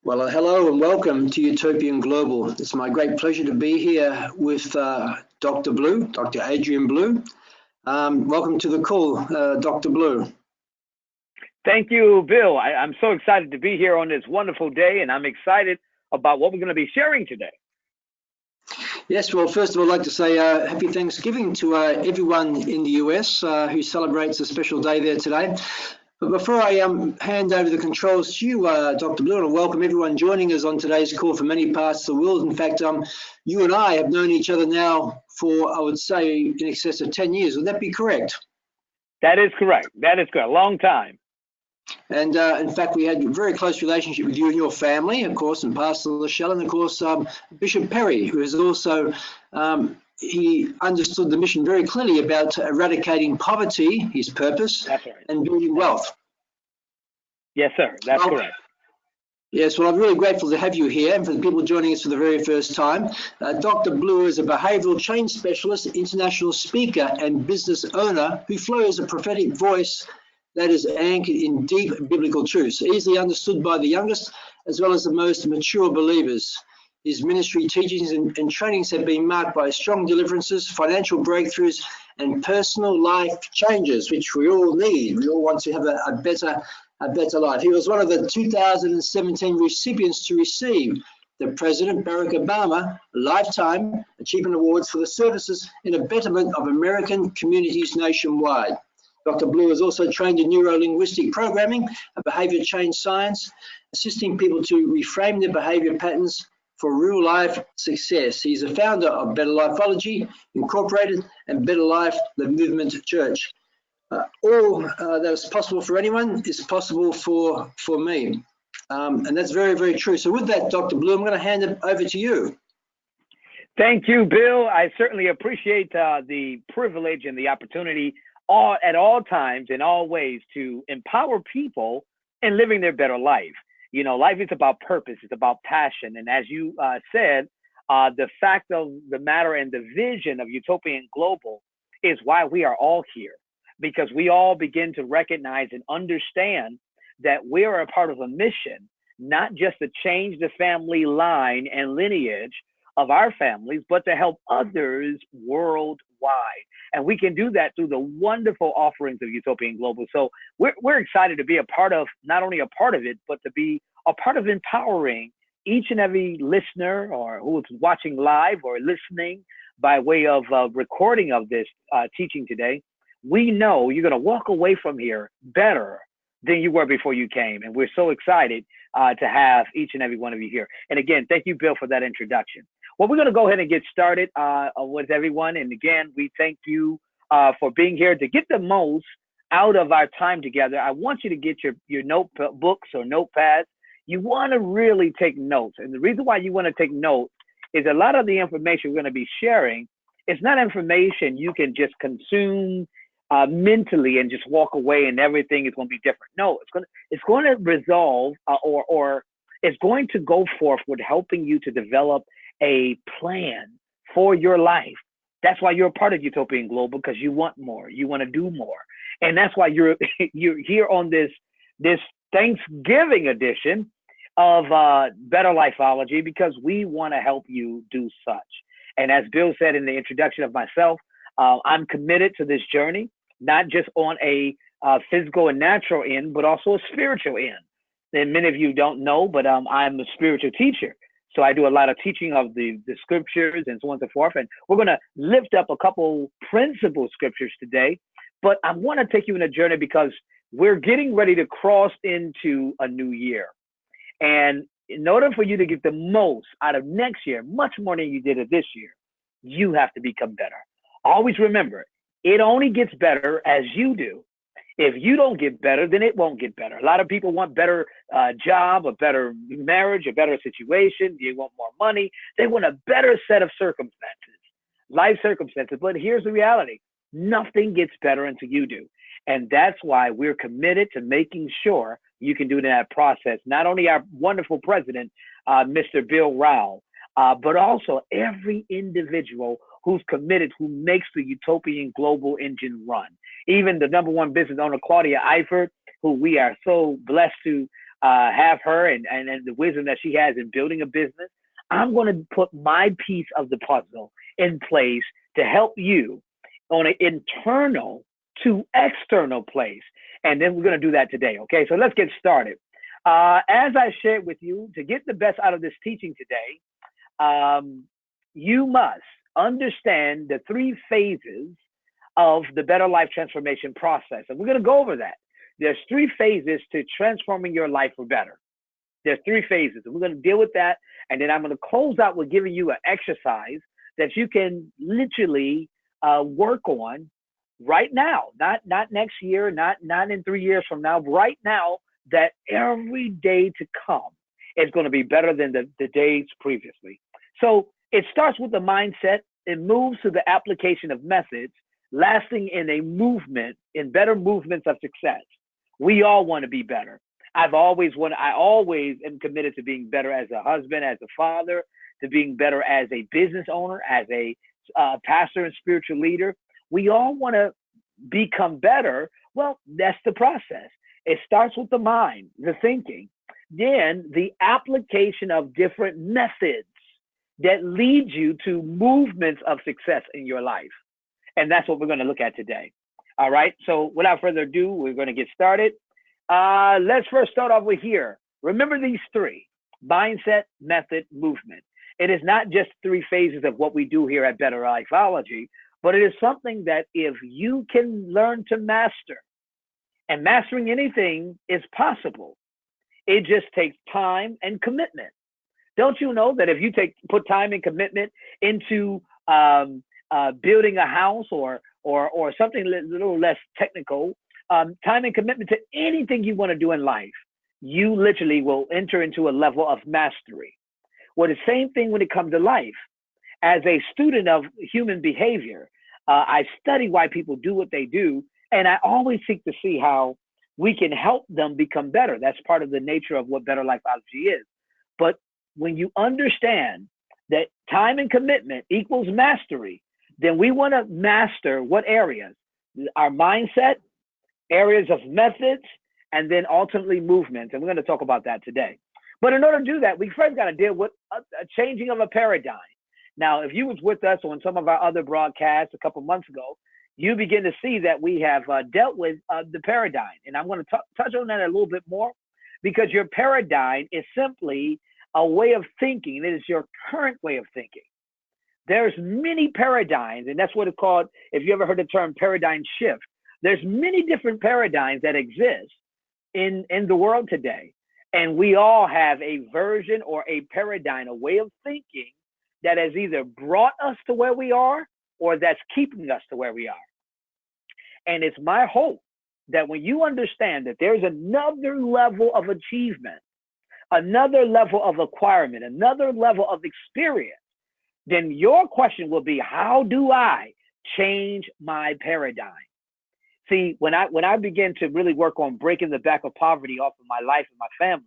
Well, hello and welcome to Utopian Global. It's my great pleasure to be here with Dr. Blue, Dr. Adrian Blue. Welcome to the call, Dr. Blue. Thank you, Bill. I'm so excited to be here on this wonderful day, and I'm excited about what we're going to be sharing today. Yes, well, first of all, I'd like to say happy Thanksgiving to everyone in the US who celebrates a special day there today. But before I hand over the controls to you, Dr. Blue, and welcome everyone joining us on today's call from many parts of the world. In fact, you and I have known each other now for, I would say, in excess of 10 years. Would that be correct? That is correct. That is correct. A long time. And in fact, we had a very close relationship with you and your family, of course, and Pastor Lachelle, and of course, Bishop Perry, who is also, he understood the mission very clearly about eradicating poverty, his purpose, That's right, and building wealth. Yes, sir. That's correct. Yes, well, I'm really grateful to have you here, and for the people joining us for the very first time. Dr. Blue is a behavioral change specialist, international speaker, and business owner who flows a prophetic voice that is anchored in deep biblical truths, easily understood by the youngest as well as the most mature believers. His ministry teachings and trainings have been marked by strong deliverances, financial breakthroughs, and personal life changes, which we all need. We all want to have a better life. He was one of the 2017 recipients to receive the President Barack Obama Lifetime Achievement Awards for the services in the betterment of American communities nationwide. Dr. Blue is also trained in neuro-linguistic programming, a behavior change science, assisting people to reframe their behavior patterns for real life success. He's a founder of BetterLifeOlogy Incorporated and Better Life, the Movement Church. All that is possible for anyone is possible for me. And that's very, very true. So with that, Dr. Blue, I'm going to hand it over to you. Thank you, Bill. I certainly appreciate the privilege and the opportunity at all times and all ways to empower people in living their better life. You know, life is about purpose. It's about passion. And as you said, the fact of the matter and the vision of Utopian Global is why we are all here, because we all begin to recognize and understand that we are a part of a mission, not just to change the family line and lineage of our families, but to help others worldwide. And we can do that through the wonderful offerings of Utopian Global. So we're excited to be a part of, not only a part of it, but to be a part of empowering each and every listener or who is watching live or listening by way of recording of this teaching today. We know you're going to walk away from here better than you were before you came. And we're so excited to have each and every one of you here. And again, thank you, Bill, for that introduction. Well, we're going to go ahead and get started with everyone. And again, we thank you for being here. To get the most out of our time together, I want you to get your notebooks or notepads. You want to really take notes. And the reason why you want to take notes is a lot of the information we're going to be sharing is not information you can just consume mentally and just walk away and everything is going to be different. No, it's going to resolve or it's going to go forth with helping you to develop a plan for your life. That's why you're a part of Utopian Global, because you want more, you want to do more, and that's why you're here on this Thanksgiving edition of BetterLifeOlogy, because we want to help you do such. And as Bill said in the introduction of myself, I'm committed to this journey, not just on a physical and natural end, but also a spiritual end. And many of you don't know, but I'm a spiritual teacher. So I do a lot of teaching of the scriptures and so on and so forth. And we're going to lift up a couple principal scriptures today. But I want to take you on a journey because we're getting ready to cross into a new year. And in order for you to get the most out of next year, much more than you did it this year, you have to become better. Always remember, it only gets better as you do. If you don't get better, then it won't get better. A lot of people want better job, a better marriage, a better situation. They want more money. They want a better set of circumstances, life circumstances. But here's the reality. Nothing gets better until you do. And that's why we're committed to making sure you can do that process. Not only our wonderful president, Mr. Bill Rao, but also every individual who's committed, who makes the Utopian Global engine run. Even the #1 business owner, Claudia Eifert, who we are so blessed to have her and the wisdom that she has in building a business. I'm going to put my piece of the puzzle in place to help you on an internal to external place. And then we're going to do that today. Okay, so let's get started. As I shared with you, to get the best out of this teaching today, you must understand the 3 phases of the Better Life transformation process. And we're going to go over that. There's 3 phases to transforming your life for better. There's 3 phases, and we're going to deal with that. And then I'm going to close out with giving you an exercise that you can literally work on right now, not next year, not in 3 years from now, right now, that every day to come is going to be better than the days previously. So it starts with the mindset. It moves to the application of methods, lasting in a movement, in better movements of success. We all want to be better. I always am committed to being better as a husband, as a father, to being better as a business owner, as a pastor and spiritual leader. We all want to become better. Well, that's the process. It starts with the mind, the thinking, then the application of different methods that lead you to movements of success in your life. And that's what we're going to look at today. All right. So without further ado, we're going to get started. Let's first start off with here. Remember these 3: mindset, method, movement. It is not just 3 phases of what we do here at BetterLifeOlogy, but it is something that if you can learn to master, and mastering anything is possible, it just takes time and commitment. Don't you know that if you put time and commitment into building a house or something a little less technical, time and commitment to anything you want to do in life, you literally will enter into a level of mastery. Well, the same thing when it comes to life. As a student of human behavior, I study why people do what they do, and I always seek to see how we can help them become better. That's part of the nature of what BetterLifeOlogy is. But when you understand that time and commitment equals mastery, then we want to master what areas? Our mindset, areas of methods, and then ultimately movements. And we're going to talk about that today. But in order to do that, we first got to deal with a changing of a paradigm. Now, if you was with us on some of our other broadcasts a couple months ago, you begin to see that we have dealt with the paradigm. And I'm going to touch on that a little bit more, because your paradigm is simply a way of thinking. It is your current way of thinking. There's many paradigms, and that's what it's called. If you ever heard the term paradigm shift, there's many different paradigms that exist in the world today. And we all have a version or a paradigm, a way of thinking that has either brought us to where we are or that's keeping us to where we are. And it's my hope that when you understand that there's another level of achievement, another level of acquirement, another level of experience, then your question will be, how do I change my paradigm? See, when I began to really work on breaking the back of poverty off of my life and my family,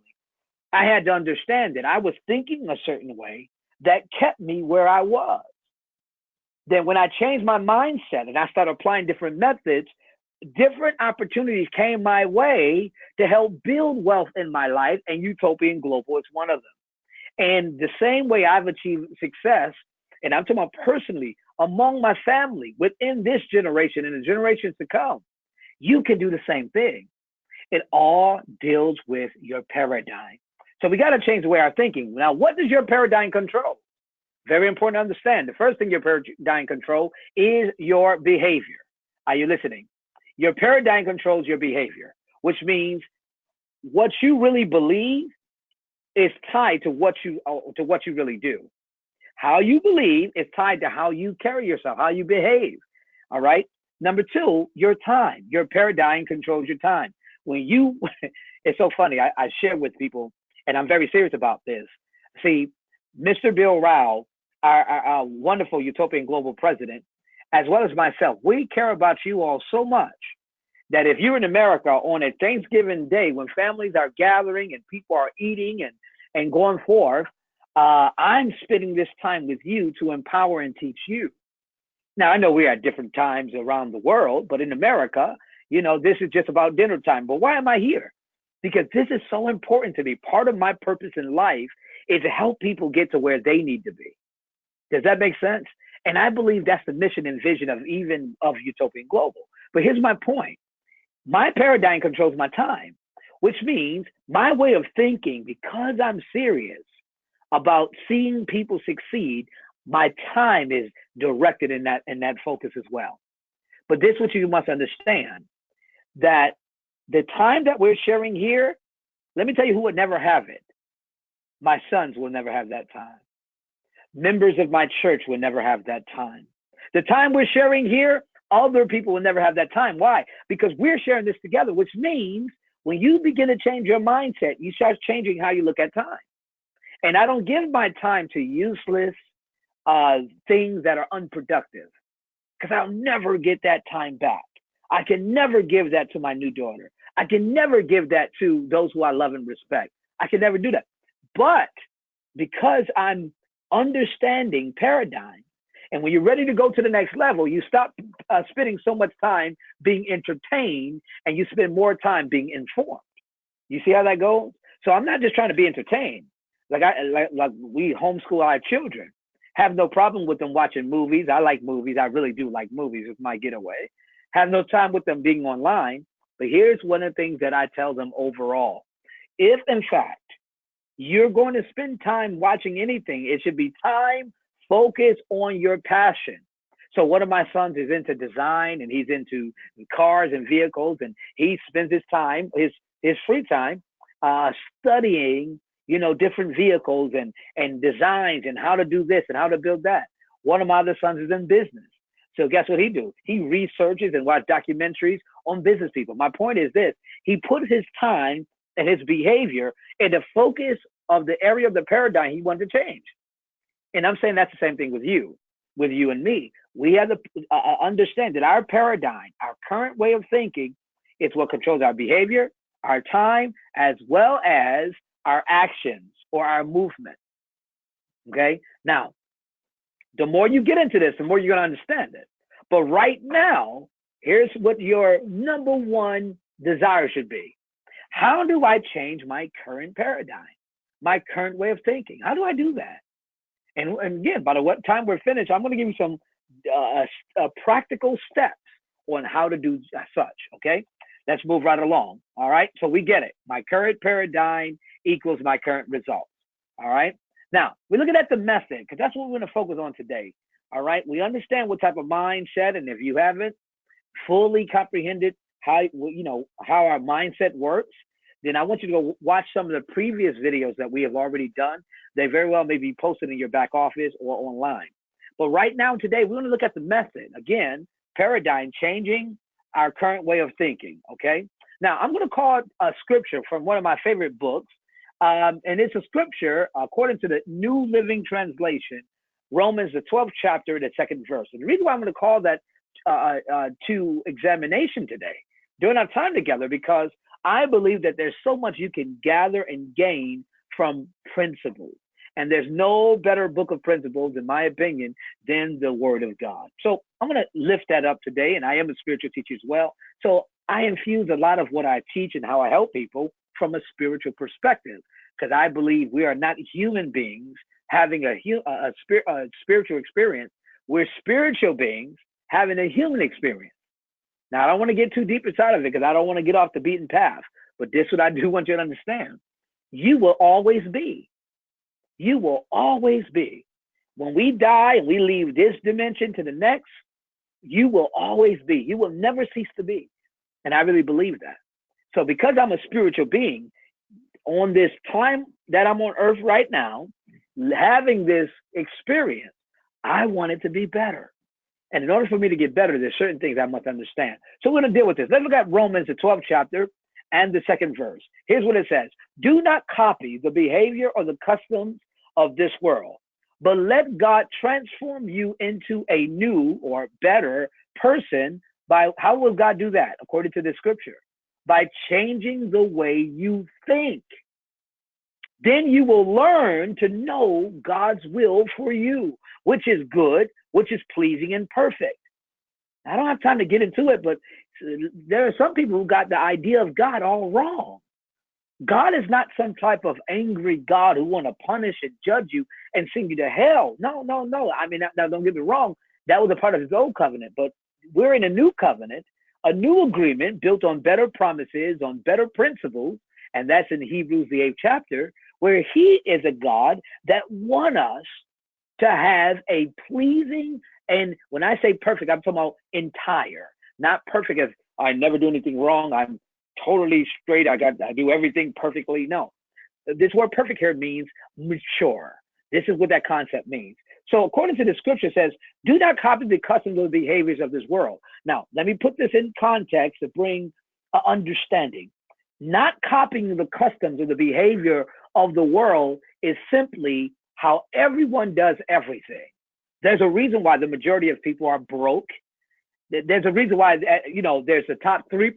I had to understand that I was thinking a certain way that kept me where I was. Then when I changed my mindset and I started applying different methods, different opportunities came my way to help build wealth in my life, and Utopian Global is one of them. And the same way I've achieved success, and I'm talking about personally, among my family, within this generation and the generations to come, you can do the same thing. It all deals with your paradigm. So we got to change the way our thinking. Now, what does your paradigm control? Very important to understand. The first thing your paradigm control is your behavior. Are you listening? Your paradigm controls your behavior, which means what you really believe is tied to what you really do. How you believe is tied to how you carry yourself, how you behave. All right. Number 2, your time. Your paradigm controls your time. When you, it's so funny. I share with people, and I'm very serious about this. See, Mr. Bill Rao, our wonderful Utopian Global President, as well as myself, we care about you all so much that if you're in America on a Thanksgiving day when families are gathering and people are eating and going forth, I'm spending this time with you to empower and teach you. Now, I know we're at different times around the world, but in America, this is just about dinner time. But why am I here? because this is so important to me. Part of my purpose in life is to help people get to where they need to be. Does that make sense? And I believe that's the mission and vision of Utopian Global. But here's my point. My paradigm controls my time, which means my way of thinking, because I'm serious about seeing people succeed, my time is directed in that focus as well. But this is what you must understand, that the time that we're sharing here, let me tell you who would never have it. My sons will never have that time. Members of my church will never have that time. The time we're sharing here, other people will never have that time. Why? Because we're sharing this together, which means when you begin to change your mindset, you start changing how you look at time. And I don't give my time to useless things that are unproductive, because I'll never get that time back. I can never give that to my new daughter. I can never give that to those who I love and respect. I can never do that. But because I'm understanding paradigm, and when you're ready to go to the next level, you stop spending so much time being entertained and you spend more time being informed. You see how that goes? So I'm not just trying to be entertained. Like we homeschool our children. Have no problem with them watching movies. I like movies. I really do like movies. It's my getaway. Have no time with them being online. But here's one of the things that I tell them overall. If, in fact, you're going to spend time watching anything, it should be time focused on your passion. So one of my sons is into design, and he's into cars and vehicles, and he spends his time, his free time, studying, different vehicles and designs and how to do this and how to build that. One of my other sons is in business. So guess what he do? He researches and watches documentaries on business people. My point is this: he put his time and his behavior in the focus of the area of the paradigm he wanted to change. And I'm saying that's the same thing with you and me. We have to understand that our paradigm, our current way of thinking, is what controls our behavior, our time, as well as our actions or our movement. Okay? Now, the more you get into this, the more you're going to understand it. But right now, here's what your number one desire should be. How do I change my current paradigm, my current way of thinking? How do I do that? And again, by the time we're finished, I'm going to give you some practical steps on how to do such, okay? Let's move right along, all right? So we get it. My current paradigm equals my current results, all right? Now, we're looking at the method, because that's what we're going to focus on today, all right? We understand what type of mindset, and if you haven't fully comprehended how our mindset works, then I want you to go watch some of the previous videos that we have already done. They very well may be posted in your back office or online. But right now, today, we're going to look at the method. Again, paradigm, changing our current way of thinking, okay? Now, I'm going to call it a scripture from one of my favorite books. And it's a scripture, according to the New Living Translation, Romans, the 12th chapter, the 2nd verse. And the reason why I'm going to call that to examination today, during our time together, because I believe that there's so much you can gather and gain from principles. And there's no better book of principles, in my opinion, than the Word of God. So I'm going to lift that up today, and I am a spiritual teacher as well. So I infuse a lot of what I teach and how I help people from a spiritual perspective, because I believe we are not human beings having a spiritual experience. We're spiritual beings having a human experience. Now, I don't want to get too deep inside of it, because I don't want to get off the beaten path. But this is what I do want you to understand. You will always be. You will always be. When we die and we leave this dimension to the next, you will always be. You will never cease to be. And I really believe that. So because I'm a spiritual being, on this time that I'm on earth right now, having this experience, I want it to be better. And in order for me to get better, there's certain things I must understand. So we're going to deal with this. Let's look at Romans, the 12th chapter, and the 2nd verse. Here's what it says. Do not copy the behavior or the customs of this world, but let God transform you into a new or better person. How will God do that? According to the scripture, by changing the way you think. Then you will learn to know God's will for you, which is good, which is pleasing and perfect. I don't have time to get into it, but there are some people who got the idea of God all wrong. God is not some type of angry God who want to punish and judge you and send you to hell. No, no, no. I mean, now don't get me wrong. That was a part of his old covenant, but we're in a new covenant, a new agreement built on better promises, on better principles. And that's in Hebrews, the 8th chapter, where he is a God that wants us to have a pleasing, and when I say perfect, I'm talking about entire, not perfect as I never do anything wrong. I'm totally straight. I do everything perfectly. No, this word perfect here means mature. This is what that concept means. So according to the scripture, it says, do not copy the customs or the behaviors of this world. Now, let me put this in context to bring understanding. Not copying the customs or the behavior of the world is simply how everyone does everything. There's a reason why the majority of people are broke. There's a reason why, there's the top 3%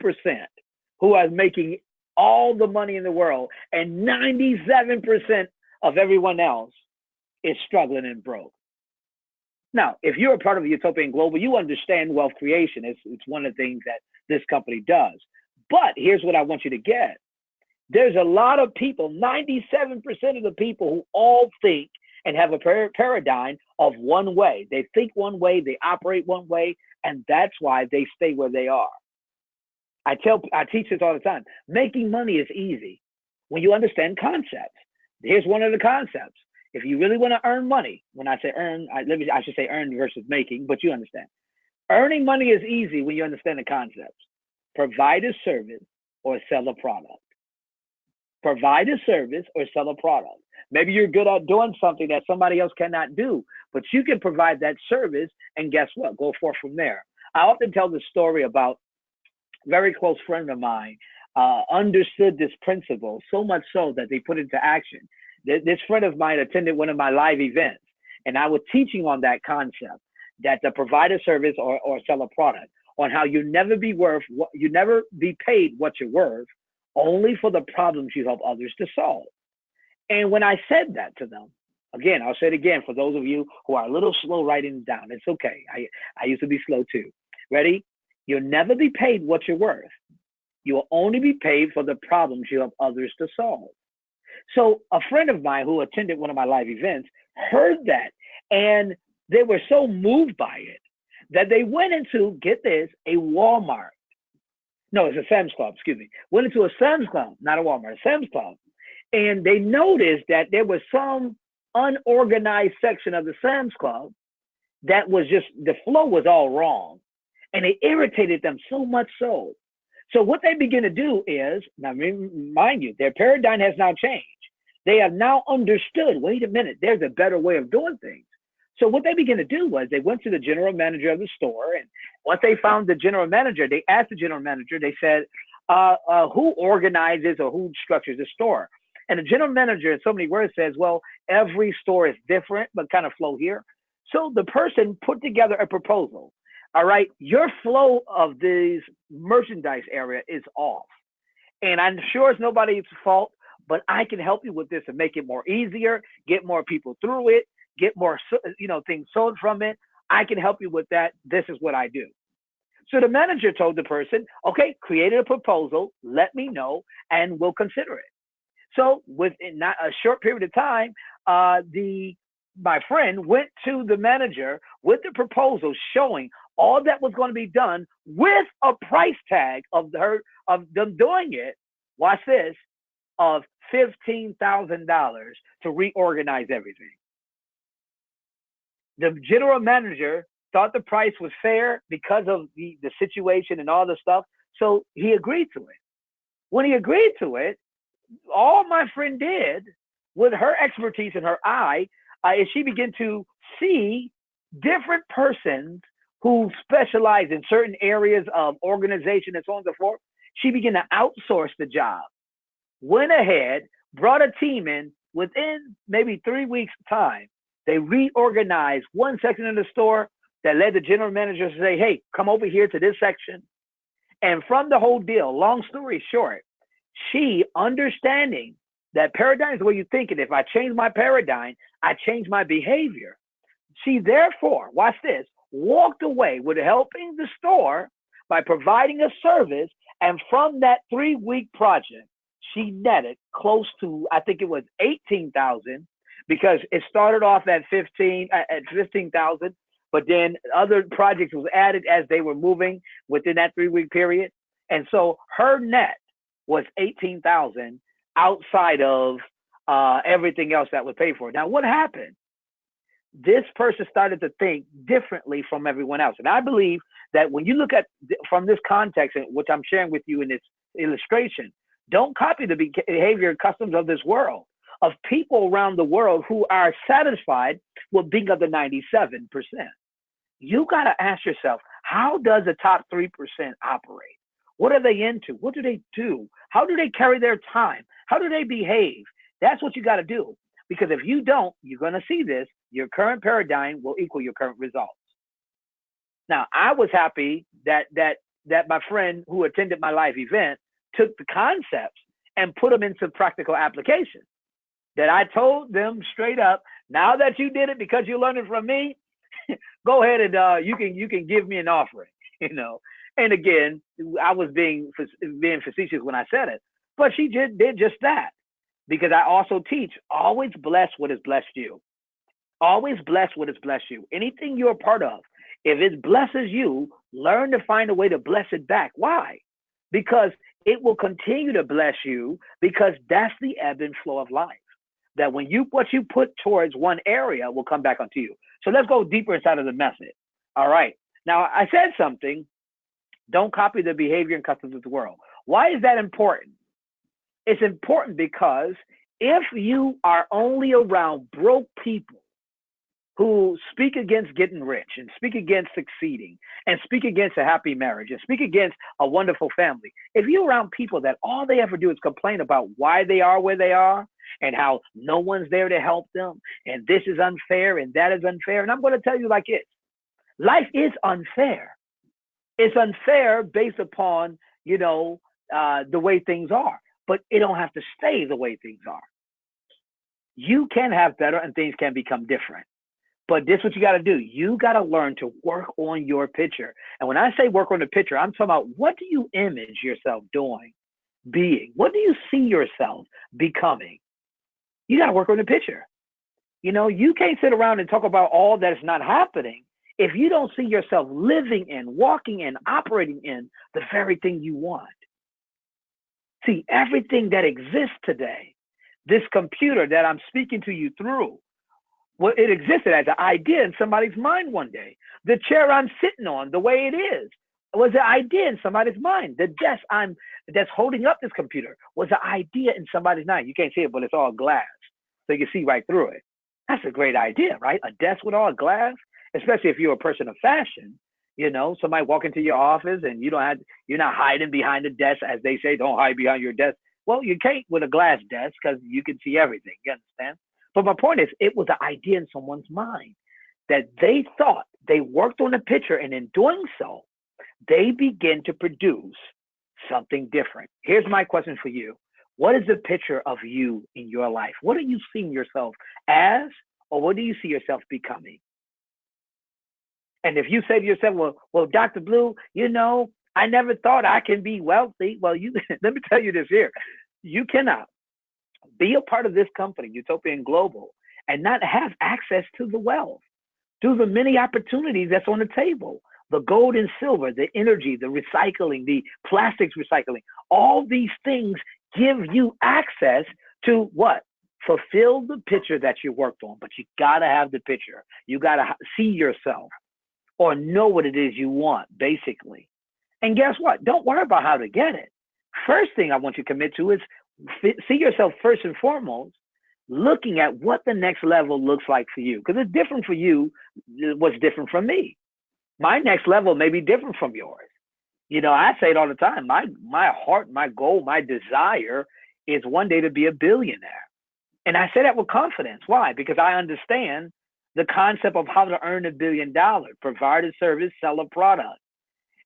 who are making all the money in the world, and 97% of everyone else is struggling and broke. Now, if you're a part of Utopian Global, you understand wealth creation. It's one of the things that this company does. But here's what I want you to get. There's a lot of people, 97% of the people who all think and have a paradigm of one way. They think one way, they operate one way, and that's why they stay where they are. I teach this all the time. Making money is easy when you understand concepts. Here's one of the concepts. If you really want to earn money, when I say earn, I should say earn versus making, but you understand. Earning money is easy when you understand the concepts. Provide a service or sell a product. Provide a service or sell a product. Maybe you're good at doing something that somebody else cannot do, but you can provide that service, and guess what? Go forth from there. I often tell the story about a very close friend of mine understood this principle so much so that they put it into action. This friend of mine attended one of my live events, and I was teaching on that concept, that to provide a service or sell a product, on how you never be paid what you're worth, only for the problems you help others to solve. And when I said that to them, again, I'll say it again for those of you who are a little slow writing it down. It's okay. I used to be slow too. Ready? You'll never be paid what you're worth. You will only be paid for the problems you help others to solve. So a friend of mine who attended one of my live events heard that, and they were so moved by it that they went into, get this, a Walmart. No, it's a Sam's Club, excuse me. Went into a Sam's Club, not a Walmart, a Sam's Club. And they noticed that there was some unorganized section of the Sam's Club that was just, the flow was all wrong. And it irritated them so much so. So what they begin to do is, now mind you, their paradigm has now changed. They have now understood, wait a minute, there's a better way of doing things. So what they began to do was they went to the general manager of the store, and once they found the general manager, they asked the general manager, they said, who organizes or who structures the store? And the general manager in so many words says, well, every store is different, but kind of flow here. So the person put together a proposal. All right, your flow of this merchandise area is off. And I'm sure it's nobody's fault, but I can help you with this and make it more easier, get more people through it, get more, things sold from it. I can help you with that. This is what I do. So the manager told the person, okay, create a proposal, let me know, and we'll consider it. So within not a short period of time, my friend went to the manager with the proposal showing all that was going to be done with a price tag of them doing it. Watch this, of $15,000 to reorganize everything. The general manager thought the price was fair because of the situation and all the stuff, so he agreed to it. When he agreed to it, all my friend did with her expertise and her eye is she began to see different persons who specialize in certain areas of organization and so on and so forth. She began to outsource the job, went ahead, brought a team in within maybe 3 weeks' time. They reorganized one section of the store that led the general manager to say, hey, come over here to this section. And from the whole deal, long story short, she understanding that paradigm is the way you think it. If I change my paradigm, I change my behavior. She therefore, watch this, walked away with helping the store by providing a service. And from that 3-week project, she netted close to, I think it was 18,000, because it started off at 15,000, but then other projects was added as they were moving within that 3-week period. And so her net was 18,000 outside of everything else that was paid for. Now, what happened? This person started to think differently from everyone else. And I believe that when you look at from this context, which I'm sharing with you in this illustration, don't copy the behavior and customs of this world, of people around the world who are satisfied with being of the 97%. You got to ask yourself, how does the top 3% operate? What are they into? What do they do? How do they carry their time? How do they behave? That's what you got to do. Because if you don't, you're going to see this. Your current paradigm will equal your current results. Now, I was happy that my friend who attended my live event took the concepts and put them into practical application. That I told them straight up, now that you did it because you learned it from me, go ahead and you can give me an offering, you know. And again, I was being facetious when I said it, but she did just that. Because I also teach, always bless what has blessed you. Always bless what has blessed you. Anything you're a part of, if it blesses you, learn to find a way to bless it back. Why? Because it will continue to bless you, because that's the ebb and flow of life. That when what you put towards one area will come back onto you. So let's go deeper inside of the method. All right. Now, I said something, don't copy the behavior and customs of the world. Why is that important? It's important because if you are only around broke people who speak against getting rich and speak against succeeding and speak against a happy marriage and speak against a wonderful family, if you're around people that all they ever do is complain about why they are where they are and how no one's there to help them and this is unfair and that is unfair, and I'm going to tell you like it, life is unfair. It's unfair based upon, the way things are. But it don't have to stay the way things are. You can have better and things can become different. But this is what you got to do. You got to learn to work on your picture. And when I say work on the picture, I'm talking about, what do you image yourself doing, being? What do you see yourself becoming? You got to work on the picture. You can't sit around and talk about all that's not happening if you don't see yourself living in, walking in, operating in the very thing you want. See, everything that exists today, this computer that I'm speaking to you through, well, it existed as an idea in somebody's mind one day. The chair I'm sitting on, the way it is, was an idea in somebody's mind. The desk that's holding up this computer was an idea in somebody's mind. You can't see it, but it's all glass, so you can see right through it. That's a great idea, right? A desk with all glass, especially if you're a person of fashion. Somebody walk into your office and you're not hiding behind the desk, as they say, don't hide behind your desk. Well, you can't with a glass desk because you can see everything. You understand? But my point is, it was an idea in someone's mind that they thought, they worked on the picture, and in doing so, they begin to produce something different. Here's my question for you. What is the picture of you in your life? What are you seeing yourself as, or what do you see yourself becoming? And if you say to yourself, well, Dr. Blue, I never thought I can be wealthy. Well, let me tell you this here. You cannot be a part of this company, Utopian Global, and not have access to the wealth, to the many opportunities that's on the table, the gold and silver, the energy, the recycling, the plastics recycling. All these things give you access to what? Fulfill the picture that you worked on, but you got to have the picture. You got to see yourself, or know what it is you want, basically. And guess what? Don't worry about how to get it. First thing I want you to commit to is see yourself first and foremost, looking at what the next level looks like for you. Because it's different for you, what's different from me. My next level may be different from yours. I say it all the time. My heart, my goal, my desire is one day to be a billionaire. And I say that with confidence. Why? Because I understand the concept of how to earn $1 billion, provide a service, sell a product.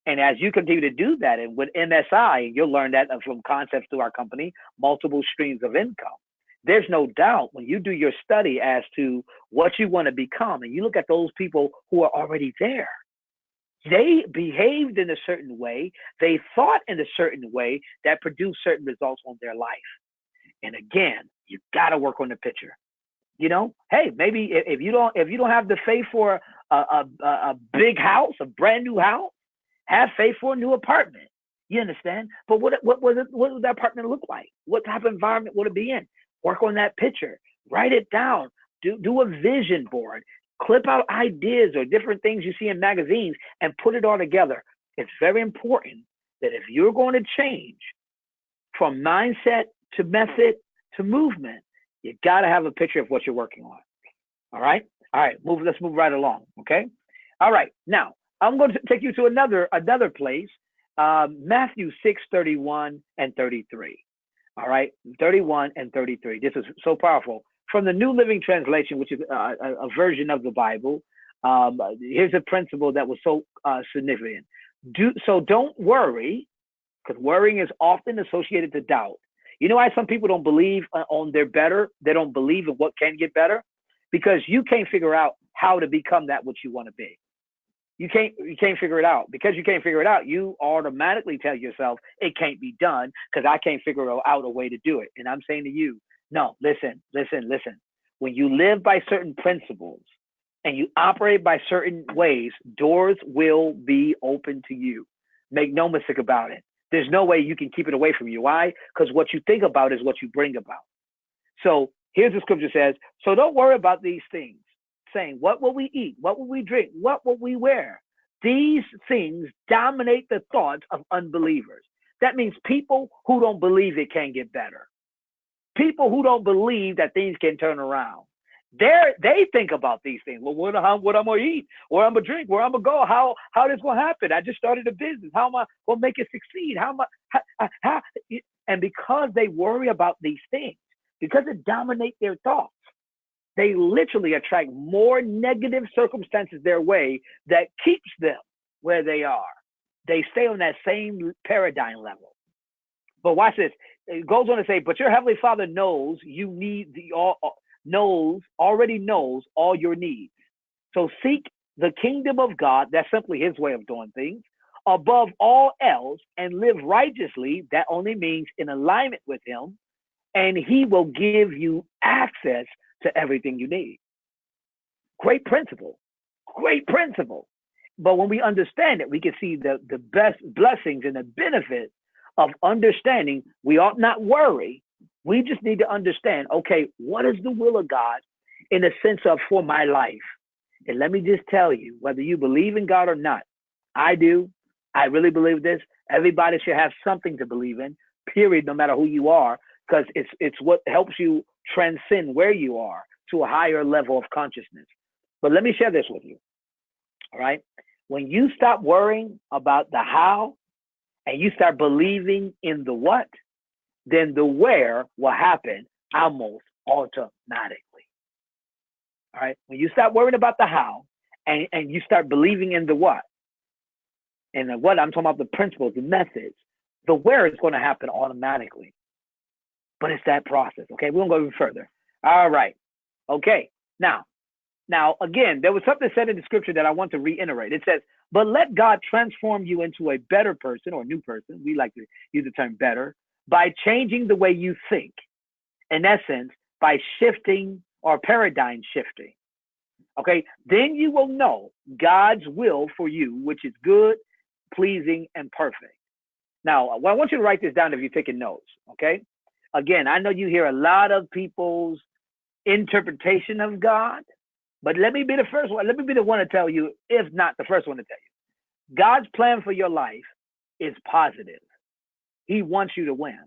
And as you continue to do that, and with MSI, you'll learn that from concepts through our company, multiple streams of income. There's no doubt when you do your study as to what you want to become, and you look at those people who are already there, They behaved in a certain way. They thought in a certain way that produced certain results on their life. And again, you got to work on the picture. You know, hey, maybe if you don't have the faith for a big house, a brand new house, have faith for a new apartment. You understand? But what would that apartment look like? What type of environment would it be in? Work on that picture. Write it down. Do a vision board. Clip out ideas or different things you see in magazines and put it all together. It's very important that if you're going to change from mindset to method to movement, you got to have a picture of what you're working on. All right? All right, let's move right along, okay? All right, now, I'm going to take you to another place, Matthew 6:31 and 33. All right, 31 and 33. This is so powerful. From the New Living Translation, which is a version of the Bible, here's a principle that was so significant. Don't worry, because worrying is often associated to doubt. You know why some people don't believe on their better? They don't believe in what can get better? Because you can't figure out how to become that which you want to be. You can't figure it out. Because you can't figure it out, you automatically tell yourself it can't be done because I can't figure out a way to do it. And I'm saying to you, no, listen. When you live by certain principles and you operate by certain ways, doors will be open to you. Make no mistake about it. There's no way you can keep it away from you. Why? Because what you think about is what you bring about. So here's the scripture says, so don't worry about these things, saying, what will we eat? What will we drink? What will we wear? These things dominate the thoughts of unbelievers. That means people who don't believe it can get better. People who don't believe that things can turn around. They think about these things. Well, what I'm going to eat, where I'm going to drink, where I'm going to go, how this going to happen. I just started a business. How am I going to make it succeed? And because they worry about these things, because it dominates their thoughts, they literally attract more negative circumstances their way that keeps them where they are. They stay on that same paradigm level. But watch this. It goes on to say, but your Heavenly Father knows already knows all your needs. So seek the kingdom of God, that's simply his way of doing things, above all else, and live righteously. That only means in alignment with him, and he will give you access to everything you need. Great principle. But when we understand it, we can see the best blessings and the benefits of understanding. We ought not worry. We just need to understand, okay, what is the will of God in the sense of for my life? And let me just tell you, whether you believe in God or not, I do. I really believe this. Everybody should have something to believe in, period, no matter who you are, because it's what helps you transcend where you are to a higher level of consciousness. But let me share this with you, all right? When you stop worrying about the how and you start believing in the what, then the where will happen almost automatically. All right. When you start worrying about the how and you start believing in the what, and the what I'm talking about, the principles, the methods, the where is going to happen automatically. But it's that process. Okay. We won't go even further. All right. Okay. Now, again, there was something said in the scripture that I want to reiterate. It says, but let God transform you into a better person or a new person. We like to use the term better by changing the way you think. In essence, by shifting or paradigm shifting. Okay. Then you will know God's will for you, which is good, pleasing, and perfect. Now, I want you to write this down if you're taking notes. Okay. Again, I know you hear a lot of people's interpretation of God, but let me be the first one. Let me be the one to tell you, if not the first one to tell you. God's plan for your life is positive. He wants you to win.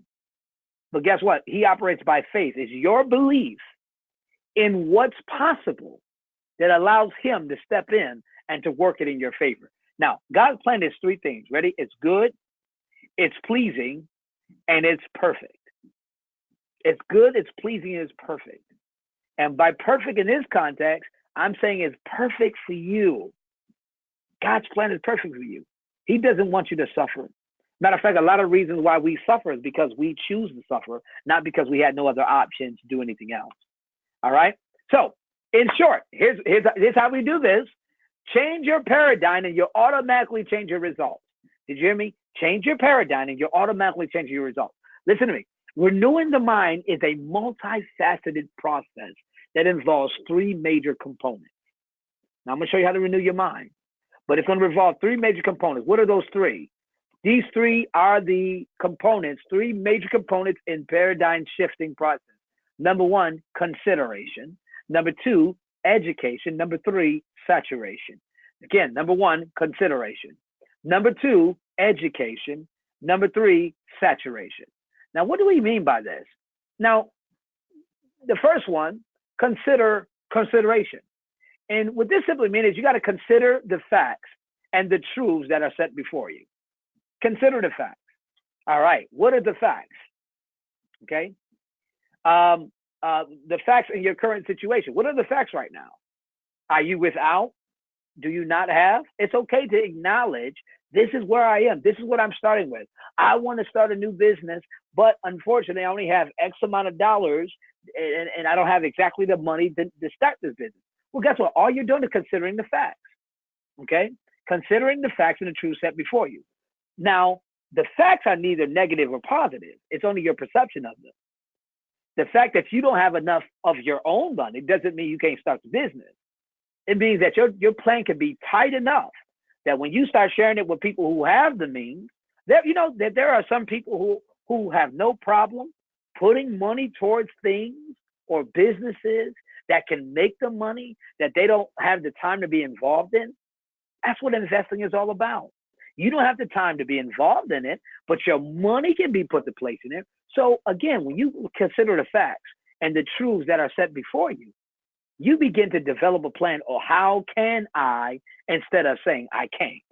But guess what? He operates by faith. It's your belief in what's possible that allows him to step in and to work it in your favor. Now, God's plan is three things. Ready? It's good, it's pleasing, and it's perfect. It's good, it's pleasing, and it's perfect. And by perfect in this context, I'm saying it's perfect for you. God's plan is perfect for you. He doesn't want you to suffer. Matter of fact, a lot of reasons why we suffer is because we choose to suffer, not because we had no other option to do anything else. All right. So in short, here's how we do this. Change your paradigm and you'll automatically change your results. Did you hear me? Change your paradigm and you'll automatically change your results. Listen to me. Renewing the mind is a multifaceted process that involves three major components. Now, I'm going to show you how to renew your mind, but it's going to involve three major components. What are those three? These three are the components, three major components in paradigm shifting process. Number one, consideration. Number two, education. Number three, saturation. Again, number one, consideration. Number two, education. Number three, saturation. Now, what do we mean by this? Now, the first one, consideration. And what this simply means is you got to consider the facts and the truths that are set before you. Consider the facts. All right, what are the facts? Okay. The facts in your current situation. What are the facts right now? Are you without? Do you not have? It's okay to acknowledge this is where I am. This is what I'm starting with. I want to start a new business, but unfortunately, I only have X amount of dollars and I don't have exactly the money to start this business. Well, guess what? All you're doing is considering the facts. Okay? Considering the facts and the truth set before you. Now, the facts are neither negative or positive. It's only your perception of them. The fact that you don't have enough of your own money doesn't mean you can't start the business. It means that your plan can be tight enough that when you start sharing it with people who have the means, that you know that there are some people who have no problem putting money towards things or businesses that can make them money that they don't have the time to be involved in. That's what investing is all about. You don't have the time to be involved in it, but your money can be put to place in it. So again, when you consider the facts and the truths that are set before you, you begin to develop a plan or how can I, instead of saying I can't.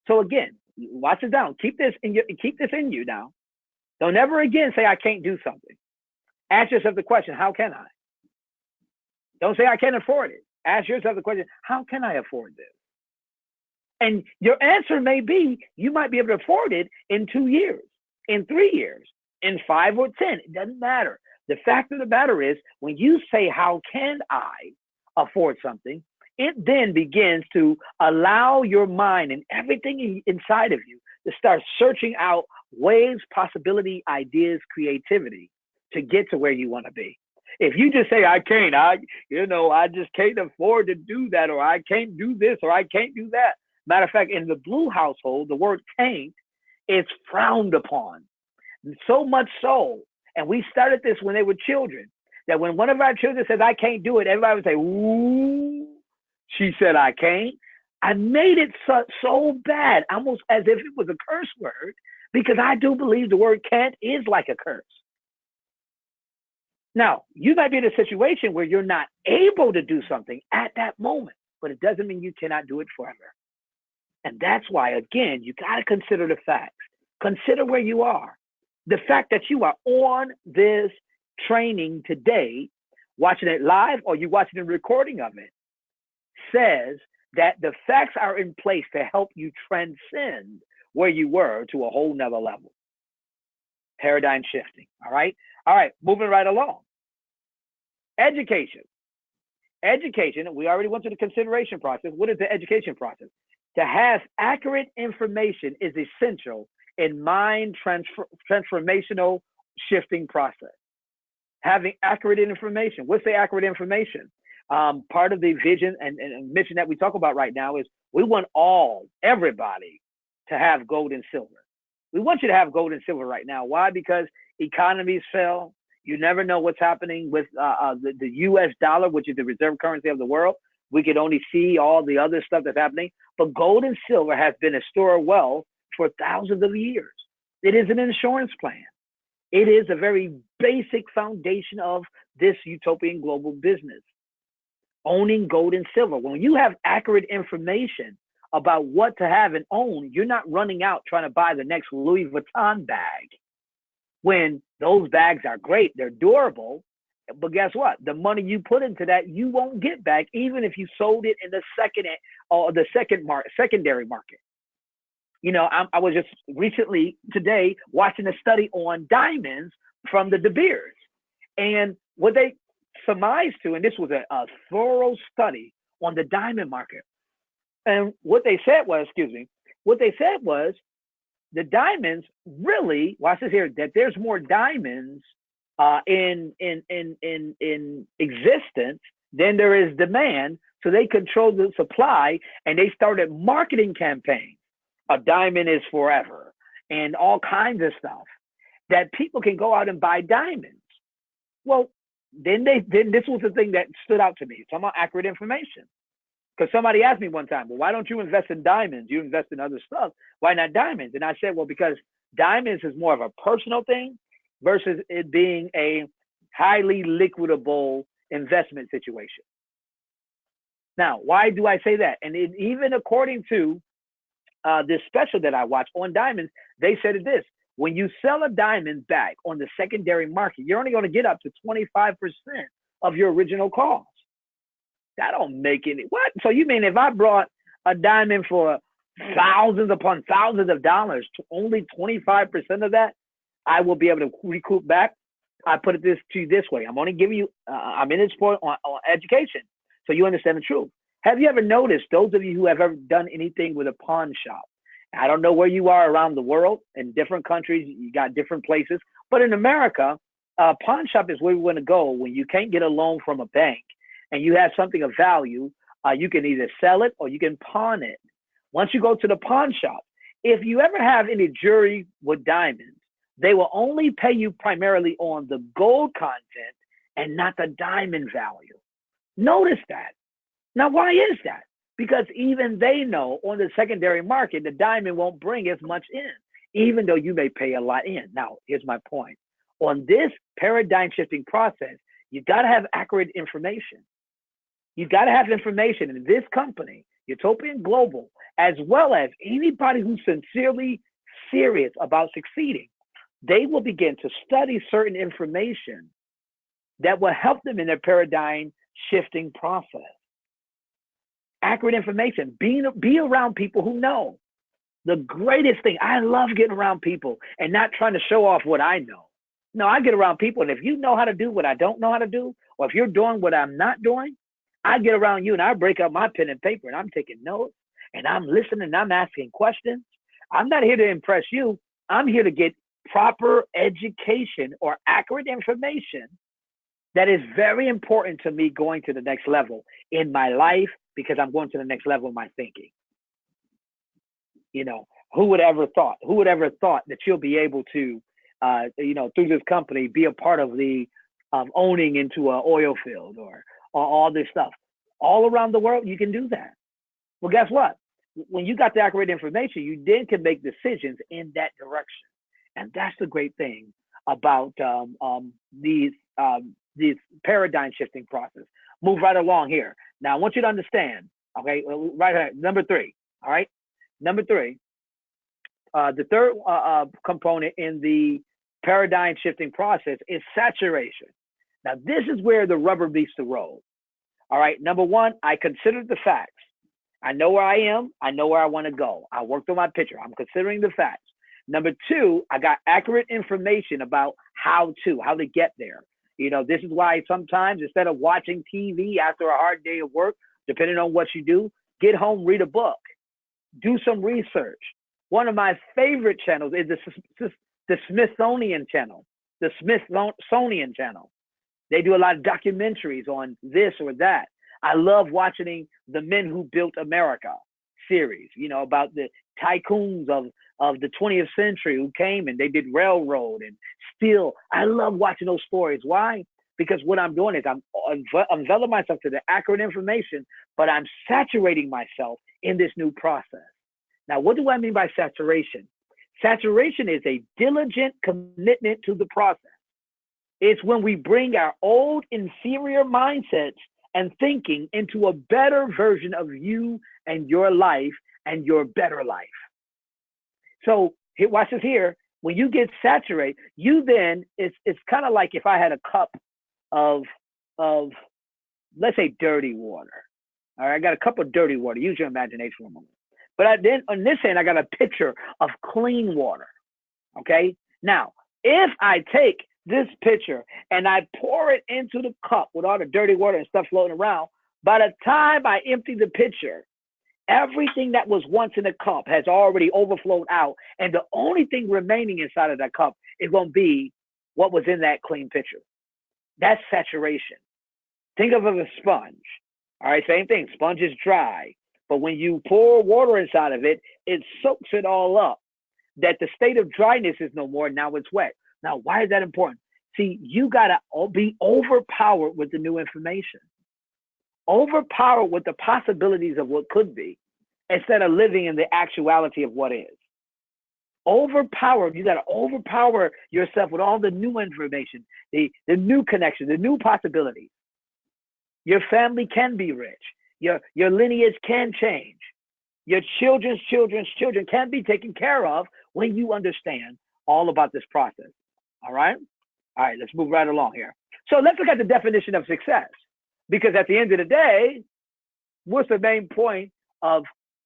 So again, watch it down. Keep this in you now. Don't ever again say I can't do something. Ask yourself the question, how can I? Don't say I can't afford it. Ask yourself the question, how can I afford this? And your answer may be, you might be able to afford it in 2 years, in 3 years, in 5 or 10. It doesn't matter. The fact of the matter is, when you say, how can I afford something, it then begins to allow your mind and everything inside of you to start searching out ways, possibility, ideas, creativity to get to where you want to be. If you just say, I can't, I just can't afford to do that, or I can't do this, or I can't do that. Matter of fact, in the Blue household, the word can't is frowned upon. So much so, and we started this when they were children, that when one of our children says, I can't do it, everybody would say, ooh, she said, I can't. I made it so bad, almost as if it was a curse word, because I do believe the word can't is like a curse. Now, you might be in a situation where you're not able to do something at that moment, but it doesn't mean you cannot do it forever. And that's why, again, you got to consider the facts. Consider where you are. The fact that you are on this training today, watching it live or you watching a recording of it, says that the facts are in place to help you transcend where you were to a whole nother level. Paradigm shifting. All right. All right. Moving right along. Education. Education. We already went through the consideration process. What is the education process? To have accurate information is essential in mind transformational shifting process. Having accurate information. What's the accurate information? Part of the vision and mission that we talk about right now is we want everybody to have gold and silver. We want you to have gold and silver right now. Why? Because economies fell. You never know what's happening with the US dollar, which is the reserve currency of the world. We can only see all the other stuff that's happening. But gold and silver has been a store of wealth for thousands of years. It is an insurance plan. It is a very basic foundation of this utopian global business. Owning gold and silver. When you have accurate information about what to have and own, you're not running out trying to buy the next Louis Vuitton bag. When those bags are great, they're durable, but guess what? The money you put into that, you won't get back, even if you sold it in the secondary market. You know, I was just recently today watching a study on diamonds from the De Beers, and what they surmised to, and this was a thorough study on the diamond market. And what they said was, the diamonds really, watch this here, that there's more diamonds in existence than there is demand. So they control the supply, and they started marketing campaigns. A diamond is forever, and all kinds of stuff that people can go out and buy diamonds. Well, then this was the thing that stood out to me. Talking about accurate information. Because somebody asked me one time, well, why don't you invest in diamonds? You invest in other stuff. Why not diamonds? And I said, well, because diamonds is more of a personal thing versus it being a highly liquidable investment situation. Now, why do I say that? And even according to this special that I watched on diamonds, they said this: when you sell a diamond back on the secondary market, you're only going to get up to 25% of your original cost. That don't make any, what? So you mean if I brought a diamond for thousands upon thousands of dollars, only 25% of that I will be able to recoup back? I put it to you this way. I'm only giving you, I'm in this for on education, so you understand the truth. Have you ever noticed, those of you who have ever done anything with a pawn shop, I don't know where you are around the world, in different countries, you got different places, but in America, a pawn shop is where we want to go when you can't get a loan from a bank and you have something of value. You can either sell it or you can pawn it. Once you go to the pawn shop, if you ever have any jewelry with diamonds, they will only pay you primarily on the gold content and not the diamond value. Notice that. Now, why is that? Because even they know on the secondary market, the diamond won't bring as much in, even though you may pay a lot in. Now, here's my point. On this paradigm shifting process, you got to have accurate information. You got to have information in this company, Utopian Global, as well as anybody who's sincerely serious about succeeding. They will begin to study certain information that will help them in their paradigm shifting process. Accurate information, be around people who know. The greatest thing, I love getting around people and not trying to show off what I know. No, I get around people, and if you know how to do what I don't know how to do, or if you're doing what I'm not doing, I get around you and I break up my pen and paper and I'm taking notes and I'm listening and I'm asking questions. I'm not here to impress you. I'm here to get proper education or accurate information that is very important to me going to the next level in my life, because I'm going to the next level of my thinking. You know, who would ever thought that you'll be able to, through this company, be a part of the owning into an oil field or all this stuff. All around the world, you can do that. Well, guess what? When you got the accurate information, you then can make decisions in that direction. And that's the great thing about these paradigm shifting process. Move right along here. Now, I want you to understand, okay, right here, number 3, all right? Number 3, the third component in the paradigm shifting process is saturation. Now, this is where the rubber meets the road. All right. Number 1, I considered the facts. I know where I am. I know where I want to go. I worked on my picture. I'm considering the facts. Number 2, I got accurate information about how to get there. You know, this is why sometimes instead of watching TV after a hard day of work, depending on what you do, get home, read a book, do some research. One of my favorite channels is the Smithsonian channel, They do a lot of documentaries on this or that. I love watching the Men Who Built America series, you know, about the tycoons of the 20th century who came and they did railroad and steel. I love watching those stories. Why? Because what I'm doing is I'm unveiling myself to the accurate information, but I'm saturating myself in this new process. Now, what do I mean by saturation? Saturation is a diligent commitment to the process. It's when we bring our old inferior mindsets and thinking into a better version of you and your life and your better life. So watch this here. When you get saturated, you then, it's kind of like if I had a cup of let's say dirty water. All right, I got a cup of dirty water. Use your imagination for a moment. But then on this end, I got a pitcher of clean water. Okay. Now, if I take this pitcher and I pour it into the cup with all the dirty water and stuff floating around, By the time I empty the pitcher, everything that was once in the cup has already overflowed out. And the only thing remaining inside of that cup is going to be what was in that clean pitcher. That's saturation. Think of it as a sponge. All right, same thing. Sponge is dry. But when you pour water inside of it, it soaks it all up. That the state of dryness is no more. Now it's wet. Now, why is that important? See, you got to be overpowered with the new information. Overpowered with the possibilities of what could be instead of living in the actuality of what is. Overpowered, you got to overpower yourself with all the new information, the new connection, the new possibilities. Your family can be rich. Your lineage can change. Your children's children can be taken care of when you understand all about this process. All right? All right, let's move right along here. So let's look at the definition of success. Because at the end of the day, what's the main point of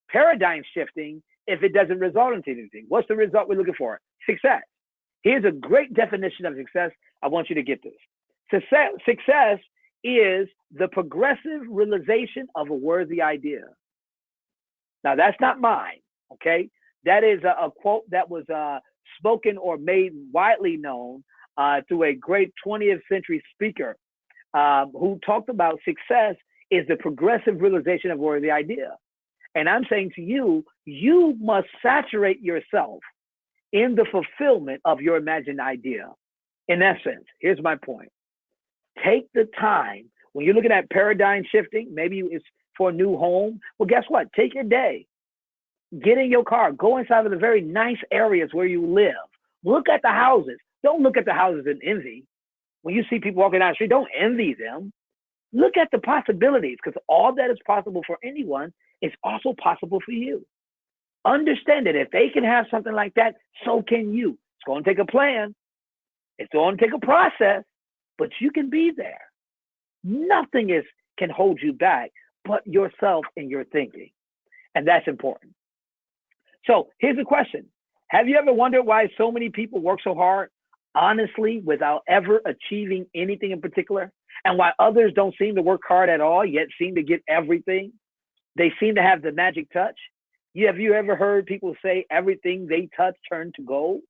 paradigm shifting if it doesn't result into anything? What's the result we're looking for? Success. Here's a great definition of success. I want you to get this. Success is the progressive realization of a worthy idea. Now, that's not mine, okay? That is a quote that was spoken or made widely known through a great 20th century speaker who talked about success is the progressive realization of a worthy idea. And I'm saying to you, you must saturate yourself in the fulfillment of your imagined idea. In essence, here's my point. Take the time. When you're looking at paradigm shifting, maybe it's for a new home. Well, guess what? Take your day. Get in your car. Go inside of the very nice areas where you live. Look at the houses. Don't look at the houses in envy. When you see people walking down the street, don't envy them. Look at the possibilities, because all that is possible for anyone is also possible for you. Understand that if they can have something like that, so can you. It's going to take a plan. It's going to take a process, but you can be there. Nothing can hold you back but yourself and your thinking. And that's important. So here's the question. Have you ever wondered why so many people work so hard, honestly, without ever achieving anything in particular? And why others don't seem to work hard at all, yet seem to get everything? They seem to have the magic touch. Have you ever heard people say everything they touch turns to gold?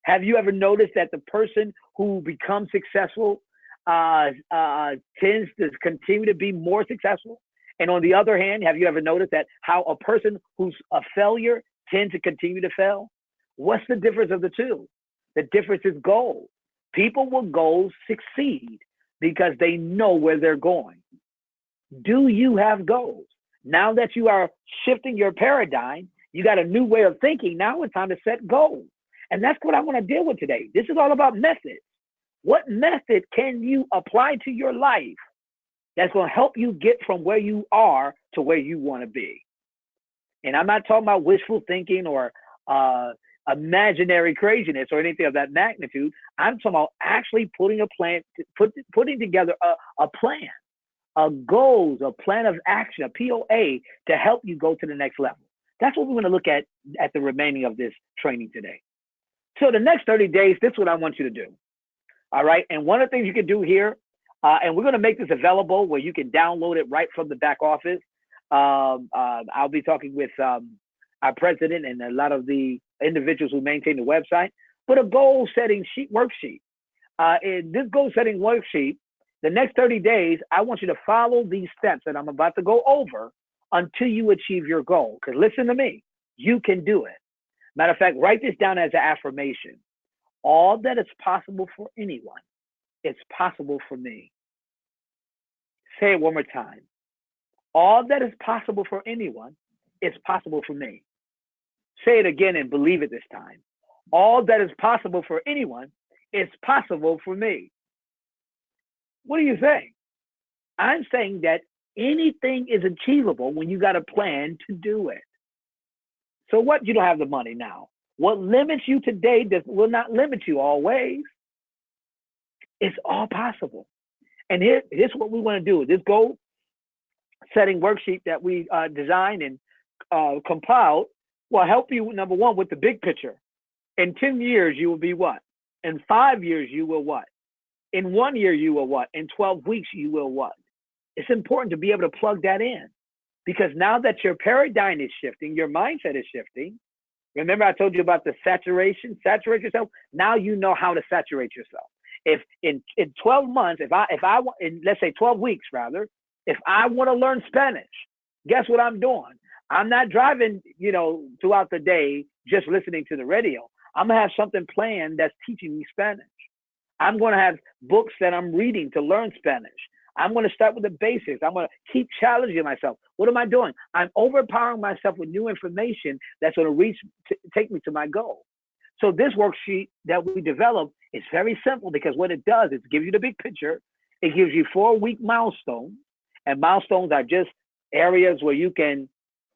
Have you ever noticed that the person who becomes successful tends to continue to be more successful? And on the other hand, have you ever noticed that how a person who's a failure tends to continue to fail? What's the difference of the two? The difference is goals. People with goals succeed because they know where they're going. Do you have goals? Now that you are shifting your paradigm, you got a new way of thinking. Now it's time to set goals. And that's what I want to deal with today. This is all about methods. What method can you apply to your life that's going to help you get from where you are to where you want to be? And I'm not talking about wishful thinking or imaginary craziness or anything of that magnitude. I'm talking about actually putting a plan, putting together a plan, a goals, a plan of action, a POA to help you go to the next level. That's what we're going to look at the remaining of this training today. So the next 30 days, this is what I want you to do. All right. And one of the things you can do here, and we're going to make this available where you can download it right from the back office. I'll be talking with our president and a lot of the individuals who maintain the website, but a goal setting worksheet. In this goal setting worksheet, the next 30 days, I want you to follow these steps that I'm about to go over until you achieve your goal. Because listen to me, you can do it. Matter of fact, write this down as an affirmation. All that is possible for anyone, it's possible for me. Say it one more time. All that is possible for anyone, it's possible for me. Say it again and believe it this time. All that is possible for anyone, it's possible for me. What are you saying? I'm saying that anything is achievable when you got a plan to do it. So what? You don't have the money now. What limits you today will not limit you always. It's all possible. And here's what we want to do. This goal setting worksheet that we designed and compiled will help you, number one, with the big picture. In 10 years, you will be what? In 5 years, you will what? In 1 year, you will what? In 12 weeks, you will what? It's important to be able to plug that in, because now that your paradigm is shifting, your mindset is shifting. Remember, I told you about the saturation, saturate yourself. Now you know how to saturate yourself. If in 12 months, if I want, in, let's say 12 weeks rather, if I want to learn Spanish, guess what I'm doing? I'm not driving, throughout the day just listening to the radio. I'm gonna have something planned that's teaching me Spanish. I'm gonna have books that I'm reading to learn Spanish. I'm gonna start with the basics. I'm gonna keep challenging myself. What am I doing? I'm overpowering myself with new information that's gonna take me to my goal. So this worksheet that we developed is very simple, because what it does is give you the big picture. It gives you 4-week milestones, and milestones are just areas where you can